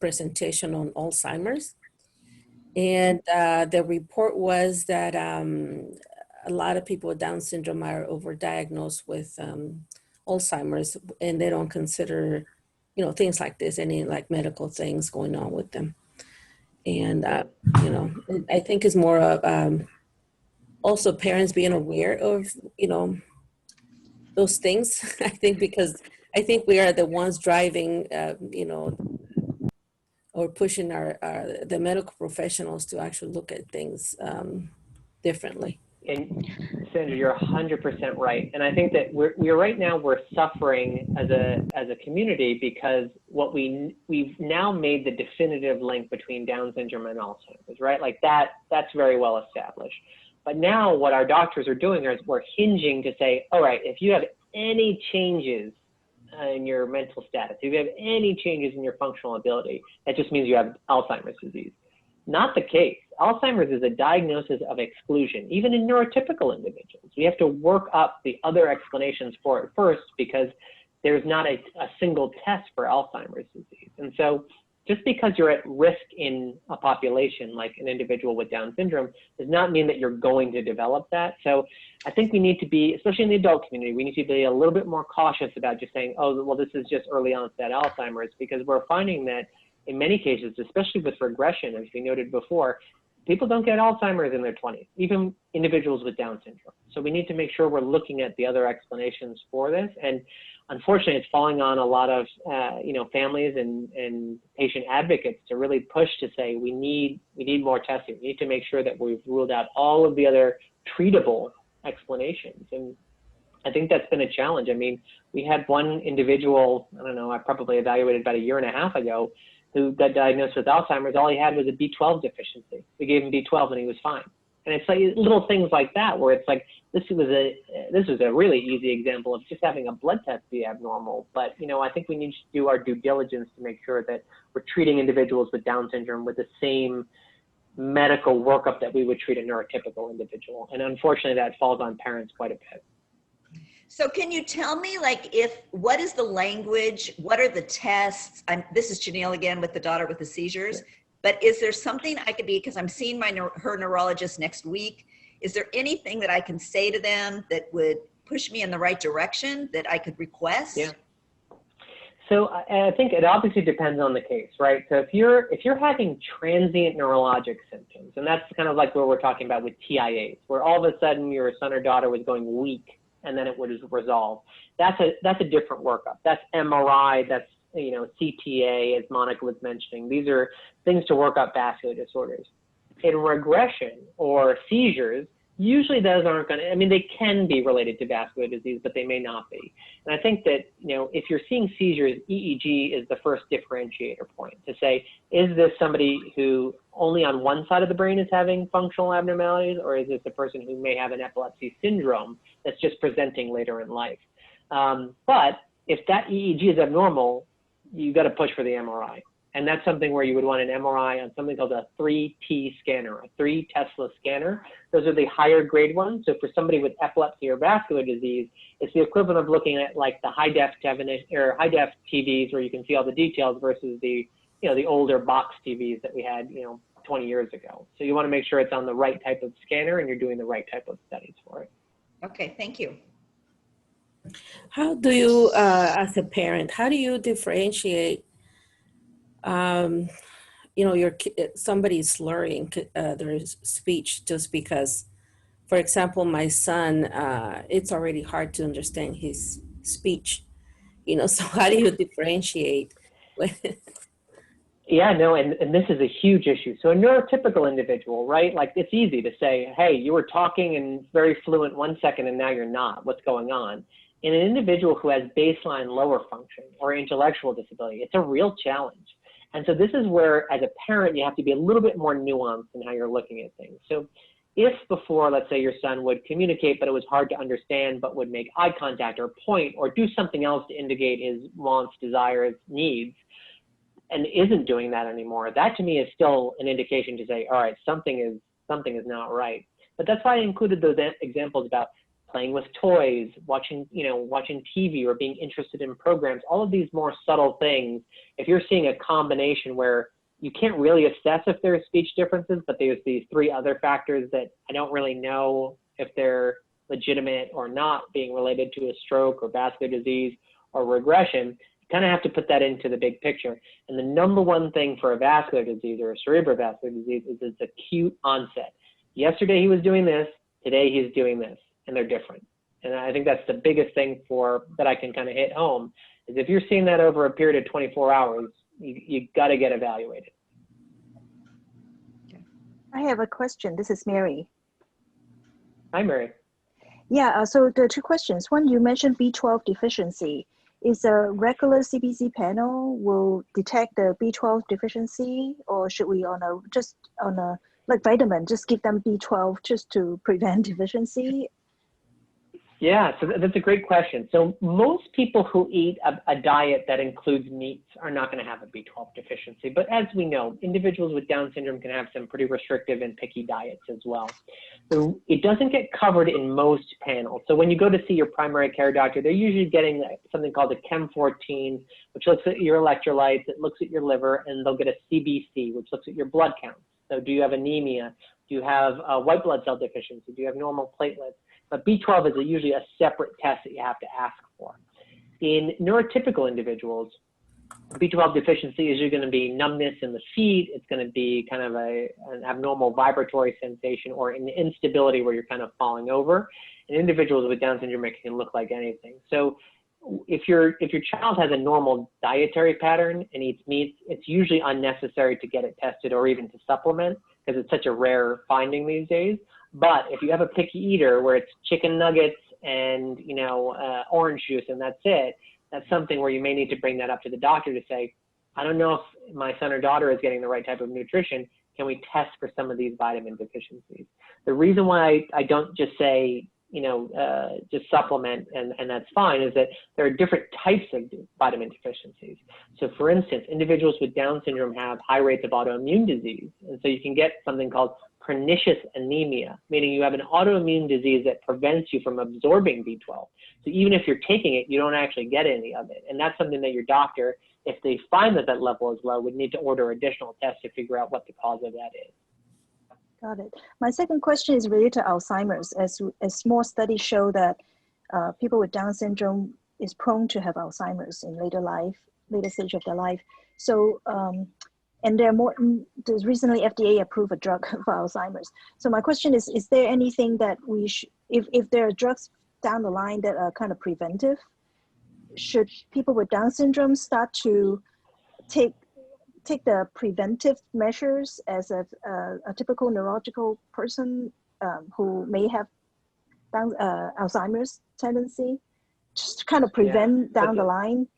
presentation on Alzheimer's, and the report was that a lot of people with Down syndrome are overdiagnosed with Alzheimer's, and they don't consider, you know, things like this, any like medical things going on with them. And, you know, I think it's more of also parents being aware of, you know, those things. I think because I think we are the ones driving, you know, or pushing the medical professionals to actually look at things differently. And Sandra, you're 100% right. And I think that we're right now, we're suffering as a community because we've now made the definitive link between Down syndrome and Alzheimer's, right? Like that's very well established. But now what our doctors are doing is we're hinging to say, all right, if you have any changes in your mental status, if you have any changes in your functional ability, that just means you have Alzheimer's disease. Not the case. Alzheimer's is a diagnosis of exclusion, even in neurotypical individuals. We have to work up the other explanations for it first because there's not a single test for Alzheimer's disease. And so just because you're at risk in a population like an individual with Down syndrome does not mean that you're going to develop that. So I think we need to be, especially in the adult community, we need to be a little bit more cautious about just saying, oh, well, this is just early onset Alzheimer's, because we're finding that in many cases, especially with regression, as we noted before, people don't get Alzheimer's in their 20s, even individuals with Down syndrome. So we need to make sure we're looking at the other explanations for this. And unfortunately, it's falling on a lot of families and patient advocates to really push to say we need more testing. We need to make sure that we've ruled out all of the other treatable explanations. And I think that's been a challenge. I mean, we had one individual, I don't know, I probably evaluated about 1.5 years ago, who got diagnosed with Alzheimer's. All he had was a B12 deficiency. We gave him B12 and he was fine. And it's like little things like that where it's like, this was a really easy example of just having a blood test be abnormal. But, you know, I think we need to do our due diligence to make sure that we're treating individuals with Down syndrome with the same medical workup that we would treat a neurotypical individual. And unfortunately, that falls on parents quite a bit. So can you tell me, like, what is the language? What are the tests? This is Janelle again with the daughter with the seizures. But is there something I could be, because I'm seeing her neurologist next week, is there anything that I can say to them that would push me in the right direction that I could request? Yeah. So I think it obviously depends on the case, right? So if you're having transient neurologic symptoms, and that's kind of like what we're talking about with TIAs, where all of a sudden your son or daughter was going weak and then it was resolved. That's a different workup. That's MRI, that's CTA, as Monica was mentioning. These are things to work up vascular disorders. In regression or seizures, usually those aren't going to, I mean, they can be related to vascular disease, but they may not be. And I think that, if you're seeing seizures, EEG is the first differentiator point to say, is this somebody who only on one side of the brain is having functional abnormalities, or is this a person who may have an epilepsy syndrome that's just presenting later in life? But if that EEG is abnormal, you got to push for the MRI. And that's something where you would want an MRI on something called a 3T scanner, a 3 Tesla scanner. Those are the higher grade ones. So for somebody with epilepsy or vascular disease, it's the equivalent of looking at like the high def TVs where you can see all the details versus the older box TVs that we had 20 years ago. So you want to make sure it's on the right type of scanner and you're doing the right type of studies for it. Okay, thank you. How do you, as a parent, how do you differentiate somebody slurring their speech just because, for example, my son, it's already hard to understand his speech, so how do you differentiate? Yeah, no, and this is a huge issue. So a neurotypical individual, right? Like it's easy to say, hey, you were talking and very fluent 1 second and now you're not. What's going on? In an individual who has baseline lower function or intellectual disability, it's a real challenge. And so this is where, as a parent, you have to be a little bit more nuanced in how you're looking at things. So if before, let's say your son would communicate, but it was hard to understand, but would make eye contact or point or do something else to indicate his wants, desires, needs, and isn't doing that anymore, that to me is still an indication to say, all right, something is not right. But that's why I included those examples about playing with toys, watching TV or being interested in programs, all of these more subtle things. If you're seeing a combination where you can't really assess if there's speech differences, but there's these 3 other factors that I don't really know if they're legitimate or not being related to a stroke or vascular disease or regression, you kind of have to put that into the big picture. And the number one thing for a vascular disease or a cerebrovascular disease is its acute onset. Yesterday he was doing this, today he's doing this, and they're different. And I think that's the biggest thing that I can kind of hit home, is if you're seeing that over a period of 24 hours, you got to get evaluated. I have a question. This is Mary. Hi, Mary. Yeah, so the two questions. One, you mentioned B12 deficiency. Is a regular CBC panel will detect the B12 deficiency, or should we just on a like vitamin, just give them B12 just to prevent deficiency? Yeah, so that's a great question. So most people who eat a diet that includes meats are not going to have a B12 deficiency. But as we know, individuals with Down syndrome can have some pretty restrictive and picky diets as well. So it doesn't get covered in most panels. So when you go to see your primary care doctor, they're usually getting something called a Chem 14, which looks at your electrolytes, it looks at your liver, and they'll get a CBC, which looks at your blood count. So do you have anemia? Do you have white blood cell deficiency? Do you have normal platelets? But B12 is usually a separate test that you have to ask for. In neurotypical individuals, B12 deficiency is usually going to be numbness in the feet. It's going to be kind of an abnormal vibratory sensation or an instability where you're kind of falling over. And individuals with Down syndrome, it can look like anything. So if your child has a normal dietary pattern and eats meats, it's usually unnecessary to get it tested or even to supplement, because it's such a rare finding these days. But if you have a picky eater where it's chicken nuggets and orange juice and that's it, that's something where you may need to bring that up to the doctor to say, I don't know if my son or daughter is getting the right type of nutrition. Can we test for some of these vitamin deficiencies? The reason why I don't just say, just supplement and that's fine, is that there are different types of vitamin deficiencies. So for instance, individuals with Down syndrome have high rates of autoimmune disease. And so you can get something called pernicious anemia, meaning you have an autoimmune disease that prevents you from absorbing B12. So even if you're taking it, you don't actually get any of it. And that's something that your doctor, if they find that that level is low, would need to order additional tests to figure out what the cause of that is. Got it. My second question is related to Alzheimer's. As more studies show that people with Down syndrome is prone to have Alzheimer's in later stage of their life. So, and there's recently FDA approved a drug for Alzheimer's. So my question is there anything that if there are drugs down the line that are kind of preventive, should people with Down syndrome start to take the preventive measures as a typical neurological person who may have Alzheimer's tendency, just to kind of prevent down the line?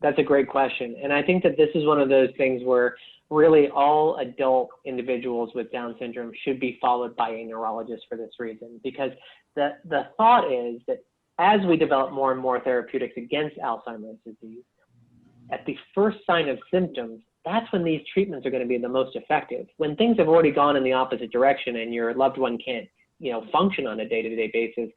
That's a great question. And I think that this is one of those things where really all adult individuals with Down syndrome should be followed by a neurologist for this reason, because the thought is that as we develop more and more therapeutics against Alzheimer's disease, at the first sign of symptoms, that's when these treatments are going to be the most effective. When things have already gone in the opposite direction and your loved one can't, function on a day-to-day basis,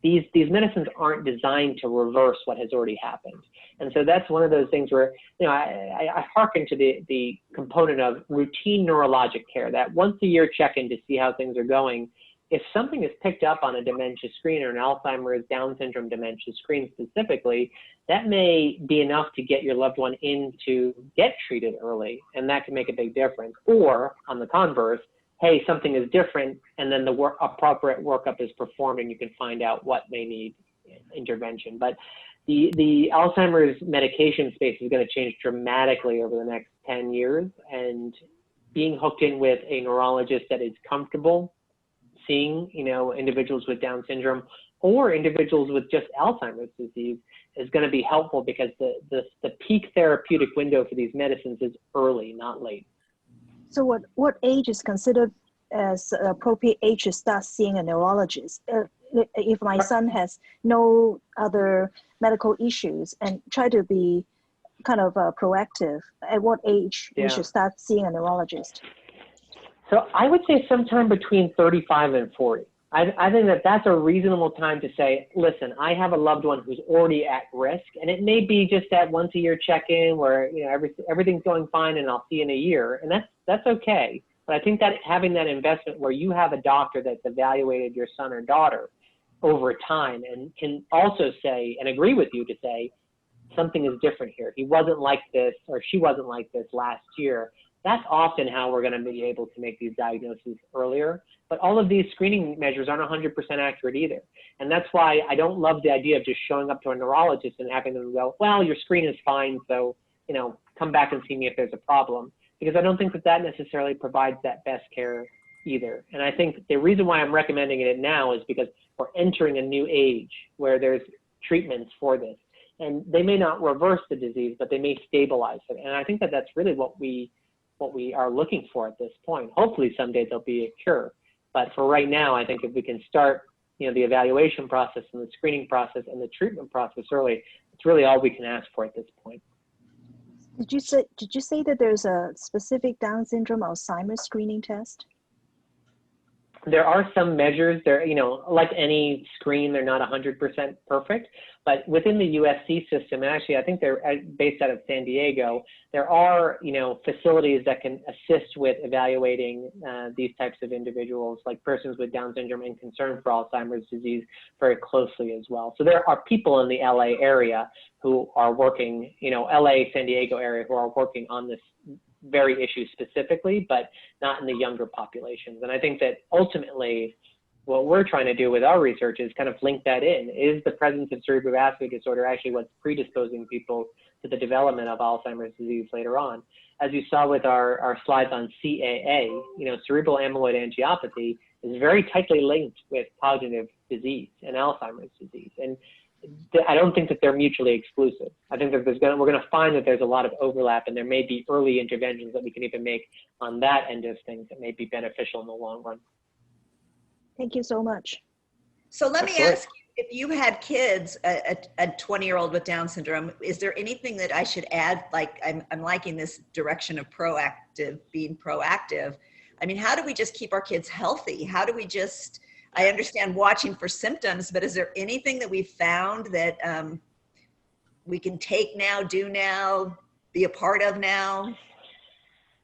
these medicines aren't designed to reverse what has already happened. And so that's one of those things where, I hearken to the component of routine neurologic care, that once a year check-in to see how things are going. If something is picked up on a dementia screen or an Alzheimer's, Down syndrome dementia screen specifically, that may be enough to get your loved one in to get treated early, and that can make a big difference. Or on the converse, hey, something is different, and then the appropriate workup is performed, and you can find out what may need intervention. But the Alzheimer's medication space is going to change dramatically over the next 10 years, and being hooked in with a neurologist that is comfortable seeing, individuals with Down syndrome or individuals with just Alzheimer's disease is going to be helpful, because the peak therapeutic window for these medicines is early, not late. So what age is considered as an appropriate age to start seeing a neurologist? If my son has no other medical issues and try to be kind of proactive, at what age we should start seeing a neurologist? So I would say sometime between 35 and 40. I think that's a reasonable time to say, listen, I have a loved one who's already at risk, and it may be just that once a year check-in where everything's going fine and I'll see you in a year, and that's okay. But I think that having that investment where you have a doctor that's evaluated your son or daughter over time, and can also say and agree with you to say something is different here. He wasn't like this, or she wasn't like this last year. That's often how we're going to be able to make these diagnoses earlier. But all of these screening measures aren't 100% accurate either. And that's why I don't love the idea of just showing up to a neurologist and having them go, well, your screen is fine, so, you know, come back and see me if there's a problem. Because I don't think that that necessarily provides that best care either. And I think the reason why I'm recommending it now is because we're entering a new age where there's treatments for this. And they may not reverse the disease, but they may stabilize it. And I think that that's really what we are looking for at this point. Hopefully someday there'll be a cure. But for right now, I think if we can start, you know, the evaluation process and the screening process and the treatment process early, it's really all we can ask for at this point. Did you say that there's a specific Down syndrome Alzheimer's screening test? There are some measures there, you know, like any screen, they're not 100% perfect, but within the USC system, and actually I think they're based out of San Diego, there are, you know, facilities that can assist with evaluating these types of individuals, like persons with Down syndrome and concern for Alzheimer's disease, very closely as well. So there are people in the LA area who are working, you know, LA, San Diego area, who are working on this very issue specifically, but not in the younger populations. And I think that ultimately what we're trying to do with our research is kind of link that in. Is the presence of cerebrovascular disorder actually what's predisposing people to the development of Alzheimer's disease later on? As you saw with our slides on CAA, you know, cerebral amyloid angiopathy is very tightly linked with cognitive disease and Alzheimer's disease. And I don't think that they're mutually exclusive. I think that we're going to find that there's a lot of overlap, and there may be early interventions that we can even make on that end of things that may be beneficial in the long run. Thank you so much. So let me ask you, if you had kids, a 20-year-old with Down syndrome, is there anything that I should add? Like, I'm liking this direction of being proactive. I mean, how do we just keep our kids healthy? How do we just, I understand watching for symptoms, but is there anything that we've found that we can take now, do now, be a part of now?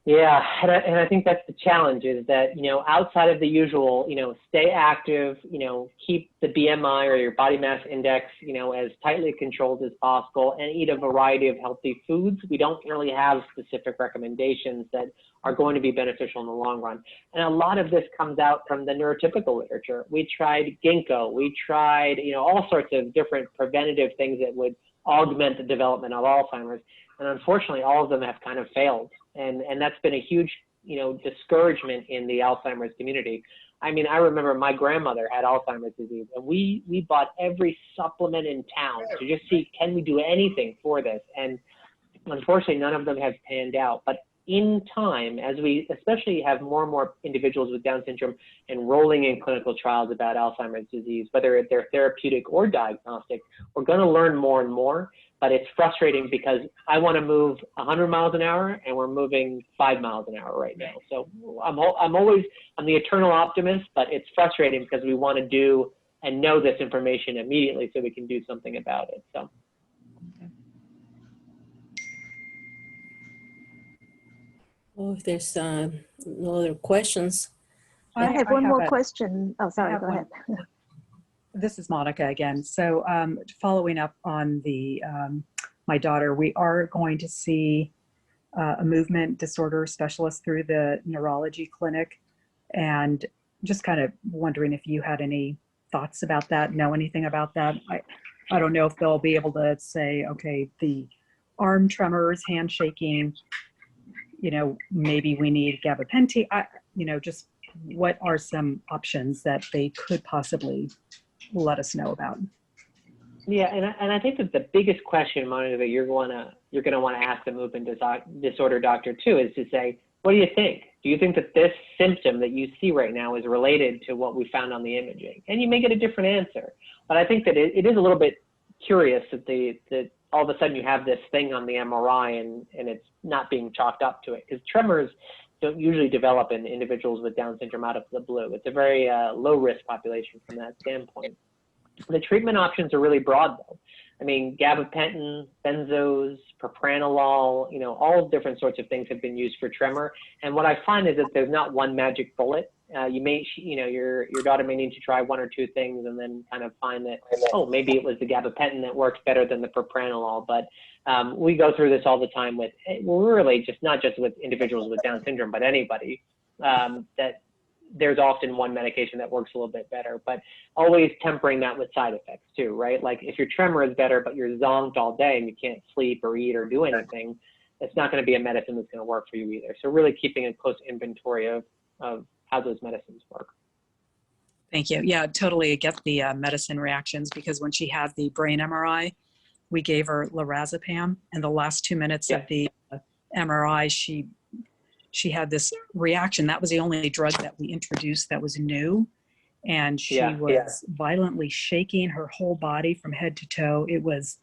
Yeah, and I think that's the challenge, is that, you know, outside of the usual, you know, stay active, you know, keep the BMI or your body mass index, you know, as tightly controlled as possible, and eat a variety of healthy foods. We don't really have specific recommendations that are going to be beneficial in the long run. And a lot of this comes out from the neurotypical literature. We tried ginkgo, we tried, you know, all sorts of different preventative things that would augment the development of Alzheimer's. And unfortunately, all of them have kind of failed. And that's been a huge, you know, discouragement in the Alzheimer's community. I mean, I remember my grandmother had Alzheimer's disease, and we bought every supplement in town to just see, can we do anything for this? And unfortunately, none of them have panned out. But in time, as we especially have more and more individuals with Down syndrome enrolling in clinical trials about Alzheimer's disease, whether they're therapeutic or diagnostic, we're going to learn more and more. But it's frustrating because I want to move 100 miles an hour, and we're moving 5 miles an hour right now. So I'm the eternal optimist, but it's frustrating because we want to do and know this information immediately so we can do something about it. So. Oh, if there's no other questions. I have one more question. Oh, sorry, go ahead. This is Monica again. So following up on the my daughter, we are going to see a movement disorder specialist through the neurology clinic, and just kind of wondering if you had any thoughts about that, know anything about that. I don't know if they'll be able to say, okay, the arm tremors, hand shaking, you know, maybe we need gabapentin, you know, just what are some options that they could possibly let us know about? Yeah, and I think that the biggest question, Monica, that you're going to want to ask the movement disorder doctor too, is to say, what do you think? Do you think that this symptom that you see right now is related to what we found on the imaging? And you may get a different answer, but I think that it is a little bit curious that all of a sudden you have this thing on the MRI and it's not being chalked up to it, because tremors don't usually develop in individuals with Down syndrome out of the blue. It's a very low risk population from that standpoint. The treatment options are really broad though. I mean, gabapentin, benzos, propranolol, all different sorts of things have been used for tremor. And what I find is that there's not one magic bullet. Your daughter may need to try one or two things and then kind of find that, oh, maybe it was the gabapentin that works better than the propranolol. But we go through this all the time with, really just not just with individuals with Down syndrome, but anybody, that there's often one medication that works a little bit better, but always tempering that with side effects too, right? Like if your tremor is better, but you're zonked all day and you can't sleep or eat or do anything, it's not going to be a medicine that's going to work for you either. So really keeping a close inventory of how those medicines work. Thank you. Yeah, totally get the medicine reactions, because when she had the brain MRI, we gave her lorazepam, and the last 2 minutes of the MRI, she had this reaction. That was the only drug that we introduced that was new. And she was violently shaking her whole body from head to toe. It was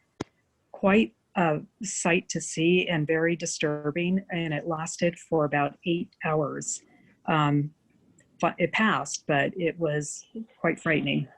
quite a sight to see and very disturbing. And it lasted for about 8 hours. It passed, but it was quite frightening.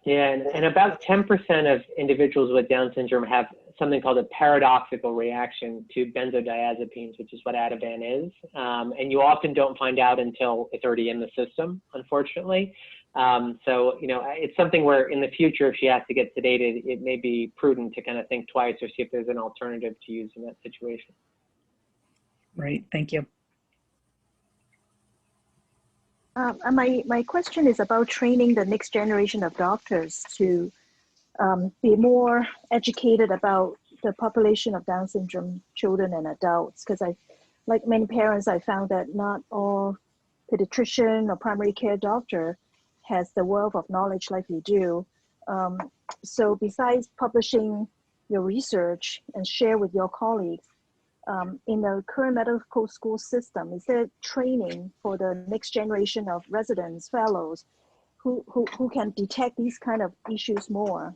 Yeah, and about 10% of individuals with Down syndrome have something called a paradoxical reaction to benzodiazepines, which is what Ativan is. And you often don't find out until it's already in the system, unfortunately. So, it's something where in the future, if she has to get sedated, it may be prudent to kind of think twice or see if there's an alternative to use in that situation. Right, thank you. My question is about training the next generation of doctors to be more educated about the population of Down syndrome children and adults, because like many parents, I found that not all pediatrician or primary care doctor has the wealth of knowledge like you do. So besides publishing your research and share with your colleagues, in the current medical school system, is there training for the next generation of residents, fellows, who can detect these kind of issues more?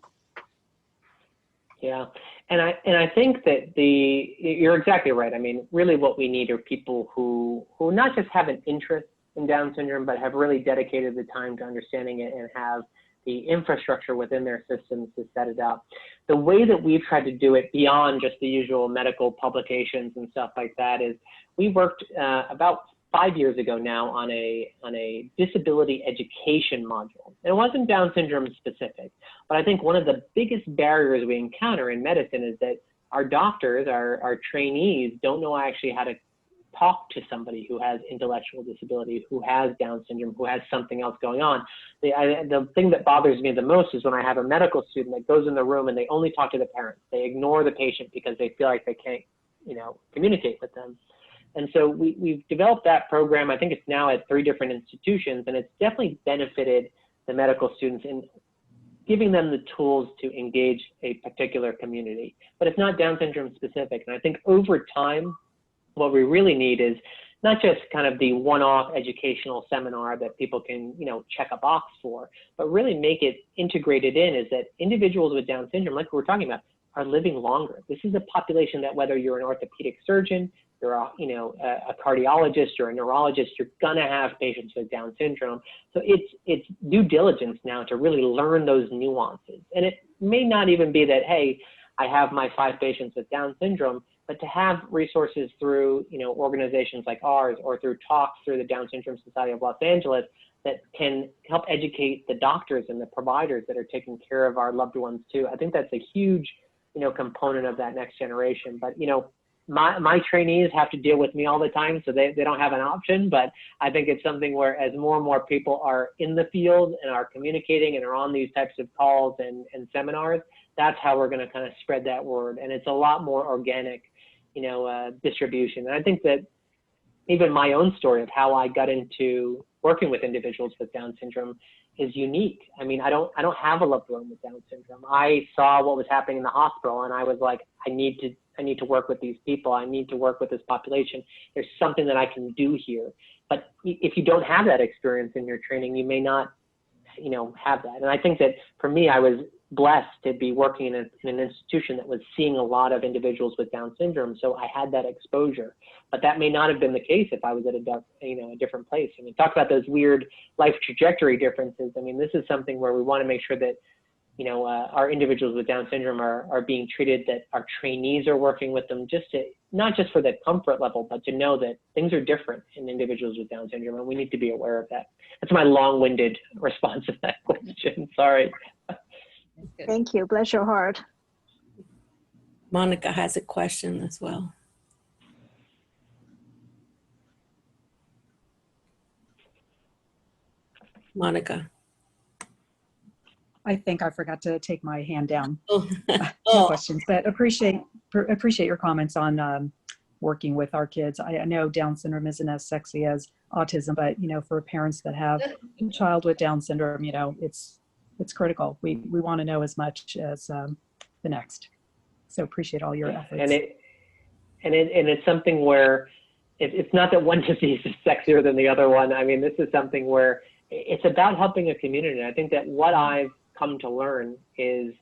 Yeah, and I think that you're exactly right. I mean, really what we need are people who not just have an interest in Down syndrome, but have really dedicated the time to understanding it and have the infrastructure within their systems to set it up. The way that we've tried to do it beyond just the usual medical publications and stuff like that is we worked about 5 years ago now on a disability education module. And it wasn't Down syndrome specific, but I think one of the biggest barriers we encounter in medicine is that our doctors, our trainees, don't know actually how to talk to somebody who has intellectual disability, who has Down syndrome, who has something else going on. The thing that bothers me the most is when I have a medical student that goes in the room and they only talk to the parents. They ignore the patient because they feel like they can't, communicate with them. And so we've developed that program. I think it's now at 3 different institutions, and it's definitely benefited the medical students in giving them the tools to engage a particular community. But it's not Down syndrome specific. And I think over time, what we really need is not just kind of the one-off educational seminar that people can, check a box for, but really make it integrated in, is that individuals with Down syndrome, like we were talking about, are living longer. This is a population that whether you're an orthopedic surgeon, you're a cardiologist, you're a neurologist, you're gonna have patients with Down syndrome. So it's due diligence now to really learn those nuances. And it may not even be that, hey, I have my 5 patients with Down syndrome, but to have resources through, organizations like ours or through talks through the Down Syndrome Society of Los Angeles that can help educate the doctors and the providers that are taking care of our loved ones too. I think that's a huge, component of that next generation. But, my trainees have to deal with me all the time, so they don't have an option. But I think it's something where as more and more people are in the field and are communicating and are on these types of calls and seminars, that's how we're going to kind of spread that word. And it's a lot more organic, distribution. And I think that even my own story of how I got into working with individuals with Down syndrome is unique. I mean, I don't have a loved one with Down syndrome. I saw what was happening in the hospital, and I was like, I need to work with these people. I need to work with this population. There's something that I can do here. But if you don't have that experience in your training, you may not, have that. And I think that for me, I was blessed to be working in an institution that was seeing a lot of individuals with Down syndrome. So I had that exposure, but that may not have been the case if I was at a different place. I mean, talk about those weird life trajectory differences. I mean, this is something where we want to make sure that our individuals with Down syndrome are being treated, that our trainees are working with them, just to, not just for the comfort level, but to know that things are different in individuals with Down syndrome, and we need to be aware of that. That's my long-winded response to that question. Sorry. Thank you. Bless your heart. Monica has a question as well. Monica. I think I forgot to take my hand down. Oh. No questions, but appreciate your comments on working with our kids. I know Down syndrome isn't as sexy as autism, but for parents that have a child with Down syndrome, it's critical. We want to know as much as the next. So appreciate all your efforts. And it's something where it's not that one disease is sexier than the other one. I mean, this is something where it's about helping a community. And I think that what I've come to learn is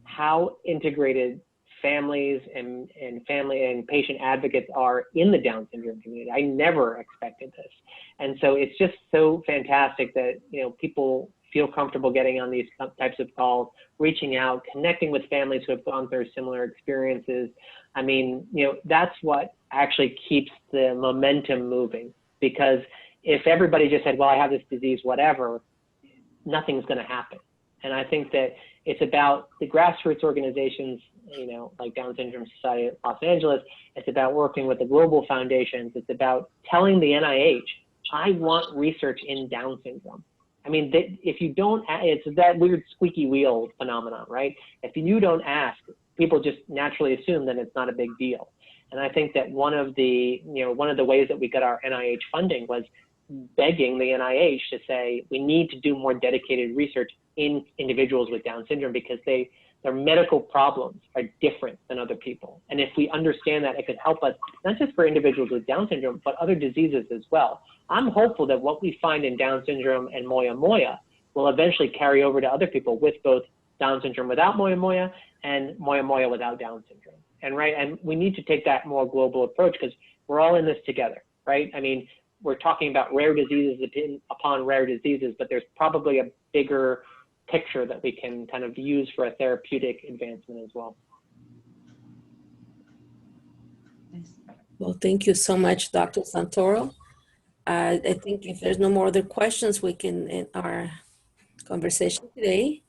how integrated families and family and patient advocates are in the Down syndrome community. I never expected this. And so it's just so fantastic that, people feel comfortable getting on these types of calls, reaching out, connecting with families who have gone through similar experiences. I mean, that's what actually keeps the momentum moving, because if everybody just said, well, I have this disease, whatever, nothing's going to happen. And I think that it's about the grassroots organizations, like Down Syndrome Society of Los Angeles. It's about working with the global foundations. It's about telling the NIH, I want research in Down syndrome. I mean, if you don't, it's that weird squeaky wheel phenomenon, right? If you don't ask, people just naturally assume that it's not a big deal. And I think that one of the ways that we got our NIH funding was begging the NIH to say, we need to do more dedicated research in individuals with Down syndrome, because their medical problems are different than other people. And if we understand that, it could help us, not just for individuals with Down syndrome, but other diseases as well. I'm hopeful that what we find in Down syndrome and Moyamoya will eventually carry over to other people with both Down syndrome without Moyamoya and Moyamoya without Down syndrome. And we need to take that more global approach, because we're all in this together, right? I mean, we're talking about rare diseases upon rare diseases, but there's probably a bigger picture that we can kind of use for a therapeutic advancement as well. Well, thank you so much, Dr. Santoro. I think if there's no more other questions, we can end our conversation today.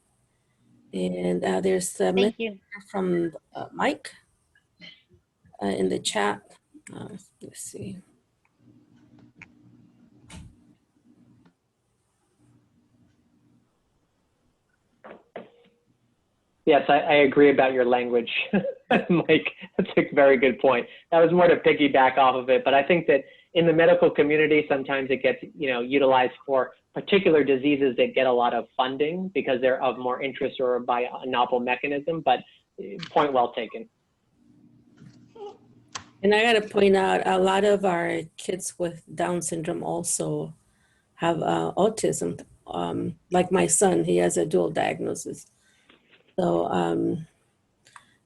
And there's a message from Mike in the chat. Let's see. Yes, I agree about your language, Mike. That's a very good point. That was more to piggyback off of it, but I think that in the medical community, sometimes it gets utilized for particular diseases that get a lot of funding because they're of more interest or by a novel mechanism. But point well taken. And I got to point out, a lot of our kids with Down syndrome also have autism. Like my son, he has a dual diagnosis. So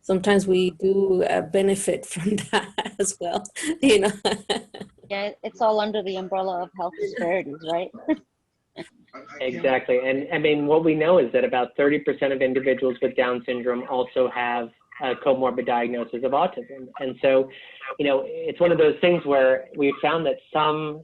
sometimes we do benefit from that as well, Yeah, it's all under the umbrella of health disparities, right? Exactly. And I mean, what we know is that about 30% of individuals with Down syndrome also have a comorbid diagnosis of autism. And so, it's one of those things where we found that some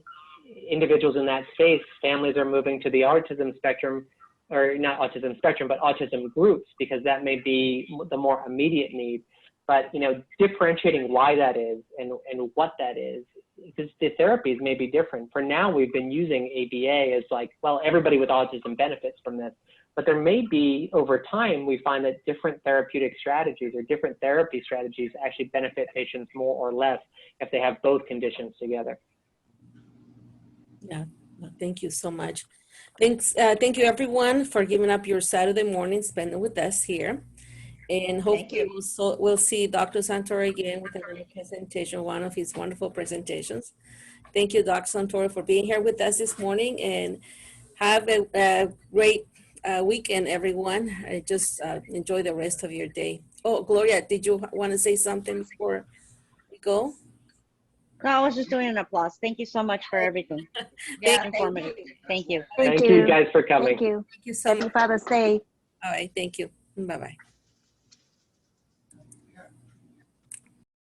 individuals in that space, families are moving to the autism spectrum, or not autism spectrum, but autism groups, because that may be the more immediate need. But, differentiating why that is and what that is, because the therapies may be different. For now, we've been using ABA as like, well, everybody with autism benefits from this. But there may be, over time, we find that different therapeutic strategies or different therapy strategies actually benefit patients more or less if they have both conditions together. Yeah, well, thank you so much. Thanks. Thank you, everyone, for giving up your Saturday morning, spending with us here. And hopefully we'll see Dr. Santoro again with another presentation, one of his wonderful presentations. Thank you, Dr. Santoro, for being here with us this morning, and have a great weekend, everyone. Just enjoy the rest of your day. Oh, Gloria, did you want to say something before we go? No, I was just doing an applause. Thank you so much for everything. Yeah, Informative. Thank you. Thank you guys for coming. Thank you. Thank you so much. Happy Father's Day. All right, thank you. Bye-bye.